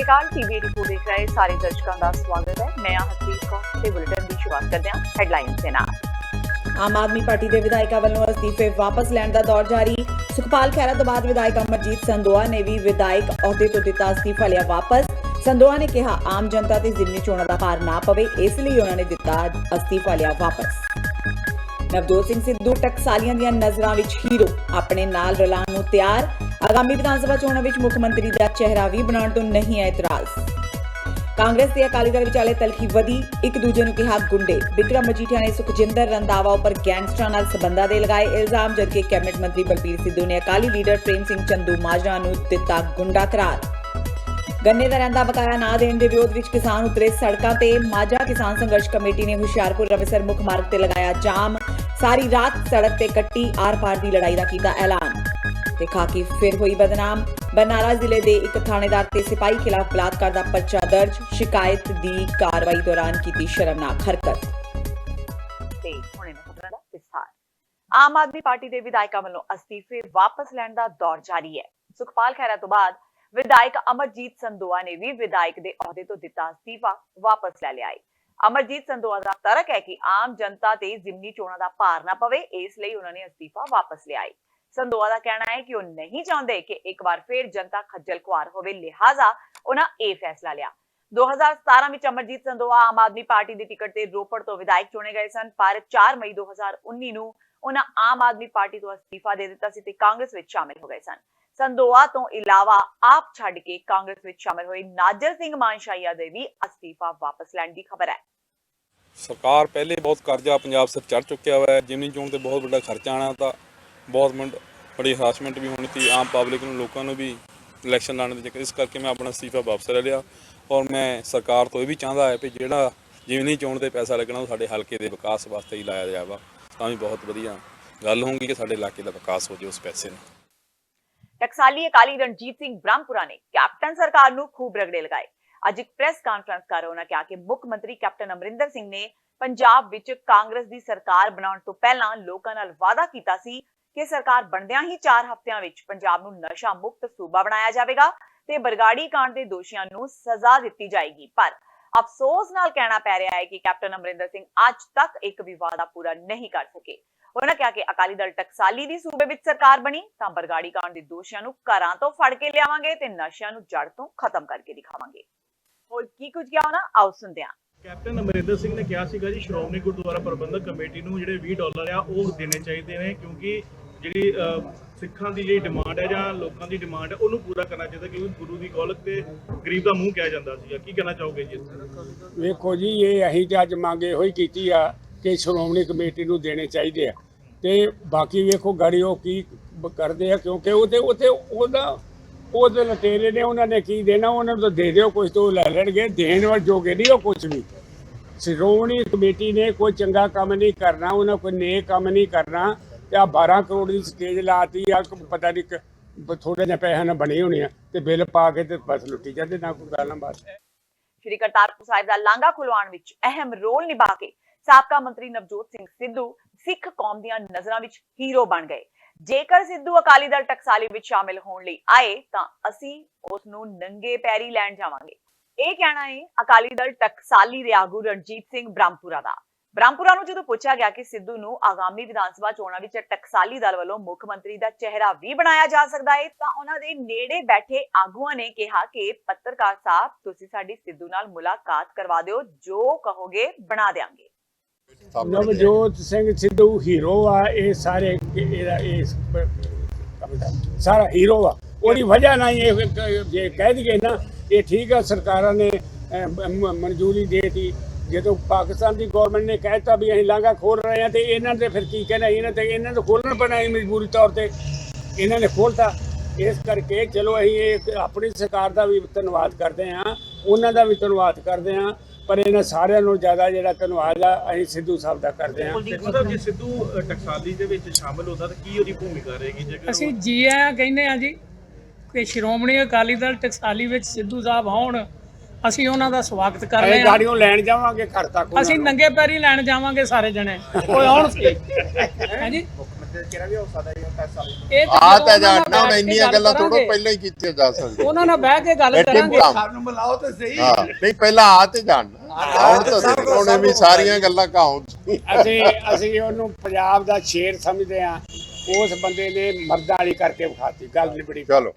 ਸਤਿ ਸ਼੍ਰੀ ਅਕਾਲ TV report ਦੇਖ ਰਹੇ ਸਾਰੇ ਦਰਸ਼ਕਾਂ ਦਾ ਸਵਾਗਤ ਹੈ। ਮੈਂ ਹਰਜੀਤ ਕੌਰ ਤੇ ਬੁਲੇਟਿਨ ਦੀ ਸ਼ੁਰੂਆਤ ਕਰਦੇ ਹਾਂ ਹੈਡਲਾਈਨਸ ਦੇ ਨਾਲ। ਆਮ ਆਦਮੀ ਪਾਰਟੀ ਦੇ ਵਿਧਾਇਕਾਂ ਵੱਲੋਂ ਅਸਤੀਫੇ ਵਾਪਸ ਲੈਣ ਦਾ ਦੌਰ ਜਾਰੀ। ਸੁਖਪਾਲ ਖਹਿਰਾ ਤੋਂ ਬਾਅਦ ਵਿਧਾਇਕ ਅਮਰਜੀਤ ਸੰਦੋਆ ਨੇ ਵੀ ਵਿਧਾਇਕ ਅਹੁਦੇ ਤੋਂ ਦਿੱਤਾ ਅਸਤੀਫਾ ਲਿਆ ਵਾਪਸ। ਸੰਦੋਆ ਨੇ ਕਿਹਾ ਆਮ ਜਨਤਾ ਤੇ ਜ਼ਿਮਨੀ ਚੋਣਾਂ ਦਾ ਭਾਰ ਨਾ ਪਵੇ, ਇਸ ਲਈ ਉਹਨਾਂ ਨੇ ਦਿੱਤਾ ਅਸਤੀਫਾ ਲਿਆ ਵਾਪਸ। ਨਵਜੋਤ ਸਿੰਘ ਸਿੱਧੂ ਟਕਸਾਲੀਆਂ ਦੀਆਂ ਨਜ਼ਰਾਂ ਵਿੱਚ ਹੀਰੋ, ਆਪਣੇ ਨਾਲ ਰਲਾਉਣ ਨੂੰ ਤਿਆਰ। ਆਗਾਮੀ ਵਿਧਾਨ ਸਭਾ ਚੋਣਾਂ ਵਿੱਚ ਮੁੱਖ ਮੰਤਰੀ ਦਾ ਚਿਹਰਾ ਵੀ ਬਣਾਉਣ ਤੋਂ ਨਹੀਂ ਹੈ ਇਤਰਾਜ਼। ਕਾਂਗਰਸ ਤੇ ਅਕਾਲੀ ਦਲ ਵਿਚਾਲੇ ਤਲਖੀ ਵਧੀ, ਇੱਕ ਦੂਜੇ ਨੂੰ ਕਿਹਾ ਗੁੰਡੇ। ਬਿਕਰਮ ਮਜੀਠੀਆ ਨੇ ਸੁਖਜਿੰਦਰ ਰੰਧਾਵਾ ਉੱਪਰ ਗੈਂਗਸਟਰਾਂ ਨਾਲ ਸਬੰਧਾਂ ਦੇ ਲਗਾਏ ਇਲਜ਼ਾਮ, ਜਦਕਿ ਕੈਬਨਿਟ ਮੰਤਰੀ ਬਲਬੀਰ ਸਿੱਧੂ ਨੇ ਅਕਾਲੀ ਲੀਡਰ ਪ੍ਰੇਮ ਸਿੰਘ ਚੰਦੂ ਮਾਜਰਾ ਨੂੰ ਦਿੱਤਾ ਗੁੰਡਾ ਕਰਾਰ। ਗੰਨੇ ਦਾ ਰਹਿੰਦਾ ਬਕਾਇਆ ਨਾ ਦੇਣ ਦੇ ਵਿਰੋਧ ਵਿੱਚ ਕਿਸਾਨ ਉਤਰੇ ਸੜਕਾਂ ਤੇ। ਮਾਝਾ ਕਿਸਾਨ ਸੰਘਰਸ਼ ਕਮੇਟੀ ਨੇ ਹੁਸ਼ਿਆਰਪੁਰ ਅੰਮ੍ਰਿਤਸਰ ਮੁੱਖ ਮਾਰਗ ਤੇ ਲਗਾਇਆ ਜਾਮ। ਸਾਰੀ ਰਾਤ ਸੜਕ ਤੇ ਕੱਟੀ, ਆਰ-ਪਾਰ ਦੀ ਲੜਾਈ ਦਾ ਕੀਤਾ ਐਲਾਨ। ਤੇ ਖਾਕੀ ਫਿਰ ਹੋਈ ਬਦਨਾਮ, ਬਰਨਾਲਾ ਜ਼ਿਲ੍ਹੇ ਦੇ ਇੱਕ ਥਾਣੇਦਾਰ ਤੇ ਸਿਪਾਹੀ ਖਿਲਾਫ ਬਲਾਤਕਾਰ ਦਾ ਪਰਚਾ ਦਰਜ। ਸ਼ਿਕਾਇਤ ਦੀ ਕਾਰਵਾਈ ਦੌਰਾਨ ਕੀਤੀ ਸ਼ਰਮਨਾਕ ਹਰਕਤ। ਤੇ ਹੁਣ ਇਹਨਾਂ ਖਬਰਾਂ ਦਾ ਵਿਸਥਾਰ। ਆਮ ਆਦਮੀ ਪਾਰਟੀ ਦੇ ਵਿਧਾਇਕਾਂ ਵੱਲੋਂ ਅਸਤੀਫੇ ਵਾਪਸ ਲੈਣ ਦਾ ਦੌਰ ਜਾਰੀ ਹੈ। ਸੁਖਪਾਲ ਖਹਿਰਾ ਤੋਂ ਬਾਅਦ ਵਿਧਾਇਕ ਅਮਰਜੀਤ ਸੰਦੋਆ ਨੇ ਵੀ ਵਿਧਾਇਕ ਦੇ ਅਹੁਦੇ ਤੋਂ ਦਿੱਤਾ ਅਸਤੀਫਾ ਵਾਪਸ ਲੈ ਲਿਆ ਹੈ। ਅਮਰਜੀਤ ਸੰਦੋਆ ਦਾ ਤਰਕ ਹੈ ਕਿ ਆਮ ਜਨਤਾ ਤੇ ਜ਼ਿਮਨੀ ਚੋਣਾਂ ਦਾ ਭਾਰ ਨਾ ਪਵੇ, ਇਸ ਲਈ ਉਹਨਾਂ ਨੇ ਅਸਤੀਫਾ ਵਾਪਸ ਲਿਆ ਹੈ। ਸੰਦੋਆ ਦਾ ਕਹਿਣਾ ਹੈ ਕਿ ਉਹ ਨਹੀਂ ਚਾਹੁੰਦੇ ਕਿ ਇੱਕ ਵਾਰ ਫਿਰ ਜਨਤਾ ਖੱਜਲ ਖੁਆਰ ਹੋਵੇ, ਲਿਹਾਜ਼ਾ ਉਹਨਾਂ ਇਹ ਫੈਸਲਾ ਲਿਆ। 2017 ਵਿੱਚ ਅਮਰਜੀਤ ਸੰਦੋਆ ਆਮ ਆਦਮੀ ਪਾਰਟੀ ਦੀ ਟਿਕਟ ਤੇ ਰੋਪੜ ਤੋਂ ਵਿਧਾਇਕ ਚੁਣੇ ਗਏ ਸਨ, ਪਰ 4 ਮਈ 2019 ਨੂੰ ਉਹਨਾਂ ਆਮ ਆਦਮੀ ਪਾਰਟੀ ਤੋਂ ਅਸਤੀਫਾ ਦੇ ਦਿੱਤਾ ਸੀ ਤੇ ਕਾਂਗਰਸ ਵਿੱਚ ਸ਼ਾਮਿਲ ਹੋ ਗਏ ਸਨ। ਸੰਦੋਆ ਤੋਂ ਇਲਾਵਾ ਆਪ ਛੱਡ ਕੇ ਕਾਂਗਰਸ ਵਿੱਚ ਸ਼ਾਮਿਲ ਹੋਏ ਨਾਜਰ ਸਿੰਘ ਮਾਨਸ਼ਾਹੀਆ ਦੇ ਵੀ ਅਸਤੀਫਾ ਵਾਪਸ ਲੈਣ ਦੀ ਖਬਰ ਹੈ। ਸਰਕਾਰ ਪਹਿਲੇ ਬਹੁਤ ਕਰਜ਼ਾ ਪੰਜਾਬ ਸਿਰ ਚੜ ਚੁੱਕਿਆ ਹੋਇਆ ਹੈ। ਜ਼ਿਮਨੀ ਚੋਣ ਤੇ ਬਹੁਤ ਵੱਡਾ ਖਰਚਾ ਆਣਾ ਤਾਂ ਬਹੁਤ ਬੜੀ ਹਰਾਸਮੈਂਟ ਵੀ ਹੋਣੀ ਸੀ ਆਮ ਪਬਲਿਕ ਨੂੰ, ਲੋਕਾਂ ਨੂੰ ਵੀ ਇਲੈਕਸ਼ਨ ਲੜਨ ਦੇ। ਇਸ ਕਰਕੇ ਮੈਂ ਆਪਣਾ ਅਸਤੀਫਾ ਵਾਪਸ ਲੈ ਲਿਆ ਔਰ ਮੈਂ ਸਰਕਾਰ ਤੋਂ ਇਹ ਵੀ ਚਾਹੁੰਦਾ ਹੈ ਕਿ ਜਿਹੜਾ ਜ਼ਿਮਨੀ ਚੋਣ ਤੇ ਪੈਸਾ ਲੱਗਣਾ ਉਹ ਸਾਡੇ ਹਲਕੇ ਦੇ ਵਿਕਾਸ ਵਾਸਤੇ ਹੀ ਲਾਇਆ ਜਾਵੇ, ਤਾਂ ਵੀ ਬਹੁਤ ਵਧੀਆ ਗੱਲ ਹੋਊਗੀ ਕਿ ਸਾਡੇ ਇਲਾਕੇ ਦਾ ਵਿਕਾਸ ਹੋ ਜਾਵੇ ਉਸ ਪੈਸੇ ਨਾਲ। ਟਕਸਾਲੀ ਅਕਾਲੀ ਰਣਜੀਤ ਸਿੰਘ ਬ੍ਰਹਮਪੁਰਾ ਨੇ ਕੈਪਟਨ ਸਰਕਾਰ ਨੂੰ ਖੂਬ ਰਗੜੇ ਲਗਾਏ। ਅੱਜ ਇੱਕ ਪ੍ਰੈਸ ਕਾਨਫਰੰਸ ਕਰ ਉਹਨਾਂ ਕਿਹਾ ਕਿ ਮੁੱਖ ਮੰਤਰੀ ਕੈਪਟਨ ਅਮਰਿੰਦਰ ਸਿੰਘ ਨੇ ਪੰਜਾਬ ਵਿੱਚ ਕਾਂਗਰਸ ਦੀ ਸਰਕਾਰ ਬਣਾਉਣ ਤੋਂ ਪਹਿਲਾਂ ਲੋਕਾਂ ਨਾਲ ਵਾਅਦਾ ਕੀਤਾ ਸੀ ਕਿ ਸਰਕਾਰ ਬਣਦਿਆਂ ਹੀ 4 ਹਫ਼ਤਿਆਂ ਵਿੱਚ ਪੰਜਾਬ ਨੂੰ ਨਸ਼ਾ ਮੁਕਤ ਸੂਬਾ ਬਣਾਇਆ ਜਾਵੇਗਾ ਤੇ ਬਰਗਾੜੀ ਕਾਂਡ ਦੇ ਦੋਸ਼ੀਆਂ ਨੂੰ ਸਜ਼ਾ ਦਿੱਤੀ ਜਾਏਗੀ। ਪਰ ਅਫਸੋਸ ਨਾਲ ਕਹਿਣਾ ਪੈ ਰਿਹਾ ਹੈ ਕਿ ਕੈਪਟਨ ਅਮਰਿੰਦਰ ਸਿੰਘ ਅੱਜ ਤੱਕ ਇੱਕ ਵੀ ਵਾਅਦਾ ਪੂਰਾ ਨਹੀਂ ਕਰ ਸਕੇ। ਉਹਨਾਂ ਕਿਹਾ ਕਿ ਅਕਾਲੀ ਦਲ ਟਕਸਾਲੀ ਦੀ ਸੂਬੇ ਵਿੱਚ ਸਰਕਾਰ ਬਣੀ ਤਾਂ ਬਰਗਾੜੀ ਕਾਂਡ ਦੇ ਦੋਸ਼ੀਆਂ ਨੂੰ ਘਰਾਂ ਤੋਂ ਫੜ ਕੇ ਲਿਆਵਾਂਗੇ ਤੇ ਨਸ਼ਿਆਂ ਨੂੰ ਜੜ ਤੋਂ ਖਤਮ ਕਰਕੇ ਦਿਖਾਵਾਂਗੇ। ਹੋਰ ਕੀ ਕੁਝ ਕਿਹਾ ਉਹਨਾਂ, ਆਓ ਸੁਣਦੇ ਹਾਂ। ਕੈਪਟਨ ਅਮਰਿੰਦਰ ਸਿੰਘ ਨੇ ਕਿਹਾ ਸੀਗਾ ਜੀ ਸ਼੍ਰੋਮਣੀ ਗੁਰਦੁਆਰਾ ਪ੍ਰਬੰਧਕ ਕਮੇਟੀ ਨੂੰ ਜਿਹੜੇ $20 ਆ ਉਹ ਦੇਣੇ ਚਾਹੀਦੇ ਨੇ, ਕਿਉਂਕਿ ਜਿਹੜੀ ਸਿੱਖਾਂ ਦੀ ਜਿਹੜੀ ਡਿਮਾਂਡ ਹੈ ਜਾਂ ਲੋਕਾਂ ਦੀ ਡਿਮਾਂਡ ਹੈ ਉਹਨੂੰ ਪੂਰਾ ਕਰਨਾ ਚਾਹੀਦਾ, ਕਿਉਂਕਿ ਗੁਰੂ ਦੀ ਗੋਲਕ ਤੇ ਗਰੀਬ ਦਾ ਮੂੰਹ ਕਿਹਾ ਜਾਂਦਾ ਸੀਗਾ। ਕੀ ਕਹਿਣਾ ਚਾਹੋਗੇ ਜੀ? ਵੇਖੋ ਜੀ, ਇਹ ਅਸੀਂ ਤੇ ਅੱਜ ਮੰਗ ਇਹੋ ਹੀ ਕੀਤੀ ਆ ਕਿ ਸ਼੍ਰੋਮਣੀ ਕਮੇਟੀ ਨੂੰ ਦੇਣੇ ਚਾਹੀਦੇ ਆ, ਤੇ ਬਾਕੀ ਵੇਖੋ ਗਾੜੀ ਉਹ ਕੀ ਕਰਦੇ ਆ, ਕਿਉਂਕਿ ਉਹਦੇ ਲਟੇਰੇ ਨੇ, ਉਹਨਾਂ ਨੇ ਕੀ ਦੇਣਾ, ਉਹਨਾਂ ਨੂੰ ਤਾਂ ਦੇ ਦਿਓ ਕੁਝ, ਤੋਂ ਲੈ ਲੈਣਗੇ, ਦੇਣ ਵਾਲੇ ਜੋਗੇ ਨਹੀਂ ਉਹ ਕੁਝ ਵੀ। ਸ਼੍ਰੋਮਣੀ ਕਮੇਟੀ ਨੇ ਕੋਈ ਚੰਗਾ ਕੰਮ ਨਹੀਂ ਕਰਨਾ, ਉਹਨਾਂ ਕੋਈ ਨੇਕ ਕੰਮ ਨਹੀਂ ਕਰਨਾ, ਤੇ ਆ 12 ਕਰੋੜ ਦੀ ਸਟੇਜ ਲਾਤੀ ਆ, ਪਤਾ ਨਹੀਂ ਥੋੜੇ ਜਿਹੇ ਪੈਸਿਆਂ ਨਾਲ ਬਣੀ ਹੋਣੀ ਆ, ਤੇ ਬਿੱਲ ਪਾ ਕੇ ਤੇ ਬਸ ਲੁੱਟੀ ਜਾਂਦੇ, ਨਾ ਕੋਈ ਗੱਲ ਨਾ ਬਾਤ। ਸ਼੍ਰੀ ਕਰਤਾਰਪੁਰ ਸਾਹਿਬ ਦਾ ਲਾਂਘਾ ਖੁਲਵਾਉਣ ਵਿੱਚ ਅਹਿਮ ਰੋਲ ਨਿਭਾ ਕੇ ਸਾਬਕਾ ਮੰਤਰੀ ਨਵਜੋਤ ਸਿੰਘ ਸਿੱਧੂ ਸਿੱਖ ਕੌਮ ਦੀਆਂ ਨਜ਼ਰਾਂ ਵਿੱਚ ਹੀਰੋ ਬਣ ਗਏ। ਜੇਕਰ ਸਿੱਧੂ ਅਕਾਲੀ ਦਲ ਟਕਸਾਲੀ ਵਿੱਚ ਸ਼ਾਮਿਲ ਹੋਣ ਲਈ ਆਏ ਤਾਂ ਅਸੀਂ ਉਸ ਨੂੰ ਨੰਗੇ ਪੈਰੀ ਲੈਣ ਜਾਵਾਂਗੇ। ਇਹ ਕਹਿਣਾ ਹੈ ਅਕਾਲੀ ਦਲ ਟਕਸਾਲੀ ਦੇ ਆਗੂ ਰਣਜੀਤ ਸਿੰਘ ਬ੍ਰਹਮਪੁਰਾ ਦਾ। ਬ੍ਰਹਮਪੁਰਾ ਨੂੰ ਜਦੋਂ ਪੁੱਛਿਆ ਗਿਆ ਕਿ ਸਿੱਧੂ ਨੂੰ ਆਗਾਮੀ ਵਿਧਾਨ ਸਭਾ ਚੋਣਾਂ ਵਿੱਚ ਟਕਸਾਲੀ ਦਲ ਵੱਲੋਂ ਮੁੱਖ ਮੰਤਰੀ ਦਾ ਚਿਹਰਾ ਵੀ ਬਣਾਇਆ ਜਾ ਸਕਦਾ ਹੈ, ਤਾਂ ਉਹਨਾਂ ਦੇ ਨੇੜੇ ਬੈਠੇ ਆਗੂਆਂ ਨੇ ਕਿਹਾ ਕਿ ਪੱਤਰਕਾਰ ਸਾਹਿਬ, ਤੁਸੀਂ ਸਾਡੀ ਸਿੱਧੂ ਨਾਲ ਮੁਲਾਕਾਤ ਕਰਵਾ ਦਿਓ, ਜੋ ਕਹੋਗੇ ਬਣਾ ਦਿਆਂਗੇ। ਨਵਜੋਤ ਸਿੰਘ ਸਿੱਧੂ ਹੀਰੋ ਆ, ਇਹ ਸਾਰੇ ਸਾਰਾ ਹੀਰੋ ਆ, ਉਹਦੀ ਵਜ੍ਹਾ ਨਾਲ ਇਹ ਜੇ ਕਹਿ ਦਈਏ ਨਾ, ਇਹ ਠੀਕ ਆ ਸਰਕਾਰਾਂ ਨੇ ਮਨਜ਼ੂਰੀ ਦੇਤੀ। ਜਦੋਂ ਪਾਕਿਸਤਾਨ ਦੀ ਗੌਰਮੈਂਟ ਨੇ ਕਹਿਤਾ ਵੀ ਅਸੀਂ ਲਾਂਘਾ ਖੋਲ ਰਹੇ ਹਾਂ, ਤੇ ਇਹਨਾਂ ਦੇ ਫਿਰ ਕੀ ਕਹਿਣਾ, ਇਹਨਾਂ ਨੂੰ ਖੋਲ੍ਹਣਾ ਪੈਣਾ ਮਜਬੂਰੀ ਤੌਰ ਤੇ, ਇਹਨਾਂ ਨੇ ਖੋਲ੍ਹਤਾ। ਇਸ ਕਰਕੇ ਚਲੋ ਅਸੀਂ ਇਹ ਆਪਣੀ ਸਰਕਾਰ ਦਾ ਵੀ ਧੰਨਵਾਦ ਕਰਦੇ ਹਾਂ, ਉਹਨਾਂ ਦਾ ਵੀ ਧੰਨਵਾਦ ਕਰਦੇ ਹਾਂ, ਪਰ ਇਹਨਾਂ ਸਾਰਿਆਂ ਨੂੰ ਜ਼ਿਆਦਾ ਜਿਹੜਾ ਧੰਨਵਾਦ ਆ ਅਸੀਂ ਸਿੱਧੂ ਸਾਹਿਬ ਦਾ ਕਰਦੇ ਹਾਂ। ਜੇ ਸਿੱਧੂ ਟਕਸਾਲੀ ਦੇ ਵਿੱਚ ਸ਼ਾਮਿਲ ਹੁੰਦਾ ਤਾਂ ਕੀ ਉਹਦੀ ਭੂਮਿਕਾ ਰਹੇਗੀ? ਜੇਕਰ ਅਸੀਂ ਜੀ ਆਇਆਂ ਕਹਿੰਦੇ ਹਾਂ ਜੀ ਕਿ ਸ਼੍ਰੋਮਣੀ ਅਕਾਲੀ ਦਲ ਟਕਸਾਲੀ ਵਿੱਚ ਸਿੱਧੂ ਸਾਹਿਬ ਆਉਣ, ਅਸੀਂ ਉਹਨਾਂ ਦਾ ਸਵਾਗਤ ਕਰ ਰਹੇ ਹਾਂ। ਗਾੜੀਆਂ ਲੈਣ ਜਾਵਾਂਗੇ ਘਰ ਤੱਕ, ਅਸੀਂ ਨੰਗੇ ਪੈਰੀ ਲੈਣ ਜਾਵਾਂਗੇ ਸਾਰੇ ਜਣੇ, ਕੋਈ ਆਉਣ ਸੀ। ਹਾਂਜੀ, ਇਹ ਤਾਂ ਆ ਜਦੋਂ ਤਾਂ ਉਹਨਾਂ ਨਾਲ ਜਾਣਨਾ ਹੁਣ ਬੈਠ ਕੇ ਇੰਨੀਆਂ ਗੱਲ ਗੱਲਾਂ ਥੋੜੋ ਕਰਾਂਗੇ, ਪਹਿਲਾਂ ਹੀ ਕੀਤੀਆਂ ਜਾ ਸਕਦੀਆਂ। ਉਹਨਾਂ ਨਾਲ ਬਹਿ ਕੇ ਗੱਲ ਬੈਠੇ ਕਰਾਂਗੇ। ਭਰਾ। ਸਾਨੂੰ ਮਿਲਾਓ ਤੇ ਸਹੀ। ਹਾਂ ਨਹੀਂ ਪਹਿਲਾਂ ਆ ਤੇ ਜਾਣਨਾ ਆਉਣ ਤਾਂ ਉਹਨੇ ਵੀ ਸਾਰੀਆਂ ਗੱਲਾਂ ਕਹਾਉਂ। ਅਸੀਂ ਉਹਨੂੰ ਪੰਜਾਬ ਦਾ ਸ਼ੇਰ ਸਮਝਦੇ ਆ। ਉਸ ਬੰਦੇ ਨੇ ਮਰਦਾਂ ਵਾਲੀ ਕਰਕੇ ਵਿਖਾਤੀ, ਗੱਲ ਨਿਬੜੀ। ਚਲੋ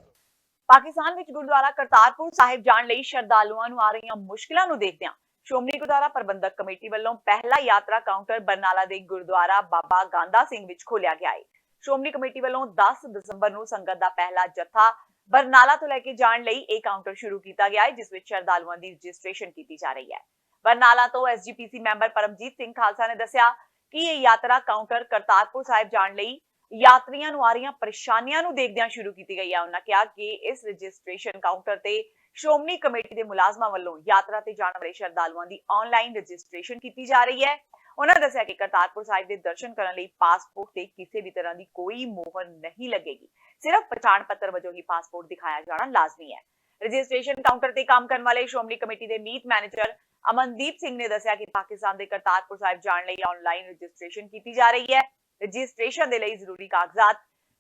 ਪਾਕਿਸਤਾਨ ਵਿੱਚ ਗੁਰਦੁਆਰਾ ਕਰਤਾਰਪੁਰ ਸਾਹਿਬ ਜਾਣ ਲਈ ਸ਼ਰਧਾਲੂਆਂ ਨੂੰ ਆ ਰਹੀਆਂ ਮੁਸ਼ਕਲਾਂ ਨੂੰ ਦੇਖਦਿਆਂ ਸ਼੍ਰੋਮਣੀ ਗੁਰਦੁਆਰਾ ਪ੍ਰਬੰਧਕ ਕਮੇਟੀ ਵੱਲੋਂ ਪਹਿਲਾ ਯਾਤਰਾ ਕਾਊਂਟਰ ਬਰਨਾਲਾ ਦੇ ਗੁਰਦੁਆਰਾ ਬਾਬਾ ਗਾਂਧਾ ਸਿੰਘ ਵਿੱਚ ਖੋਲਿਆ ਗਿਆ ਹੈ। ਸ਼੍ਰੋਮਣੀ ਕਮੇਟੀ ਵੱਲੋਂ 10 ਦਸੰਬਰ ਨੂੰ ਸੰਗਤ ਦਾ ਪਹਿਲਾ ਜੱਥਾ ਬਰਨਾਲਾ ਤੋਂ ਲੈ ਕੇ ਜਾਣ ਲਈ ਇਹ ਕਾਊਂਟਰ ਸ਼ੁਰੂ ਕੀਤਾ ਗਿਆ ਹੈ, ਜਿਸ ਵਿੱਚ ਸ਼ਰਧਾਲੂਆਂ ਦੀ ਰਜਿਸਟ੍ਰੇਸ਼ਨ ਕੀਤੀ ਜਾ ਰਹੀ ਹੈ। ਬਰਨਾਲਾ ਤੋਂ ਐਸਜੀਪੀਸੀ ਮੈਂਬਰ ਪਰਮਜੀਤ ਸਿੰਘ ਖਾਲਸਾ ਨੇ ਦੱਸਿਆ ਕਿ ਇਹ ਯਾਤਰਾ ਕਾਊਂਟਰ ਕਰਤਾਰਪੁਰ ਸਾਹਿਬ ਜਾਣ ਲਈ ਯਾਤਰੀਆਂ ਨੂੰ ਆ ਰਹੀਆਂ ਪਰੇਸ਼ਾਨੀਆਂ ਨੂੰ ਦੇਖਦਿਆਂ ਸ਼ੁਰੂ ਕੀਤੀ ਗਈ ਹੈ। ਉਹਨਾਂ ਕਿਹਾ ਕਿ ਇਸ ਰਜਿਸਟ੍ਰੇਸ਼ਨ ਕਾਊਂਟਰ ਤੇ ਸ਼੍ਰੋਮਣੀ ਕਮੇਟੀ ਦੇ ਮੁਲਾਜ਼ਮਾਂ ਵੱਲੋਂ ਯਾਤਰਾ ਤੇ ਜਾਣ ਵਾਲੇ ਸ਼ਰਧਾਲੂਆਂ ਦੀ ਆਨਲਾਈਨ ਰਜਿਸਟ੍ਰੇਸ਼ਨ ਕੀਤੀ ਜਾ ਰਹੀ ਹੈ। ਉਹਨਾਂ ਦੱਸਿਆ ਕਿ ਕਰਤਾਰਪੁਰ ਸਾਹਿਬ ਦੇ ਦਰਸ਼ਨ ਕਰਨ ਲਈ ਪਾਸਪੋਰਟ ਤੇ ਕਿਸੇ ਵੀ ਤਰ੍ਹਾਂ ਦੀ ਕੋਈ ਮੋਹਰ ਨਹੀਂ ਲੱਗੇਗੀ, ਸਿਰਫ ਪਛਾਣ ਪੱਤਰ ਵਜੋਂ ਹੀ ਪਾਸਪੋਰਟ ਦਿਖਾਇਆ ਜਾਣਾ ਲਾਜ਼ਮੀ ਹੈ। ਰਜਿਸਟ੍ਰੇਸ਼ਨ ਕਾਊਂਟਰ ਤੇ ਕੰਮ ਕਰਨ ਵਾਲੇ ਸ਼੍ਰੋਮਣੀ ਕਮੇਟੀ ਦੇ ਮੀਤ ਮੈਨੇਜਰ ਅਮਨਦੀਪ ਸਿੰਘ ਨੇ ਦੱਸਿਆ ਕਿ ਪਾਕਿਸਤਾਨ ਦੇ ਕਰਤਾਰਪੁਰ ਸਾਹਿਬ ਜਾਣ ਲਈ ਆਨਲਾਈਨ ਰਜਿਸਟ੍ਰੇਸ਼ਨ ਕੀਤੀ ਜਾ ਰਹੀ ਹੈ। ਰਜਿਸਟ੍ਰੇਸ਼ਨ ਦੇ ਲਈ ਜ਼ਰੂਰੀ ਕਾਗਜ਼ਾਤ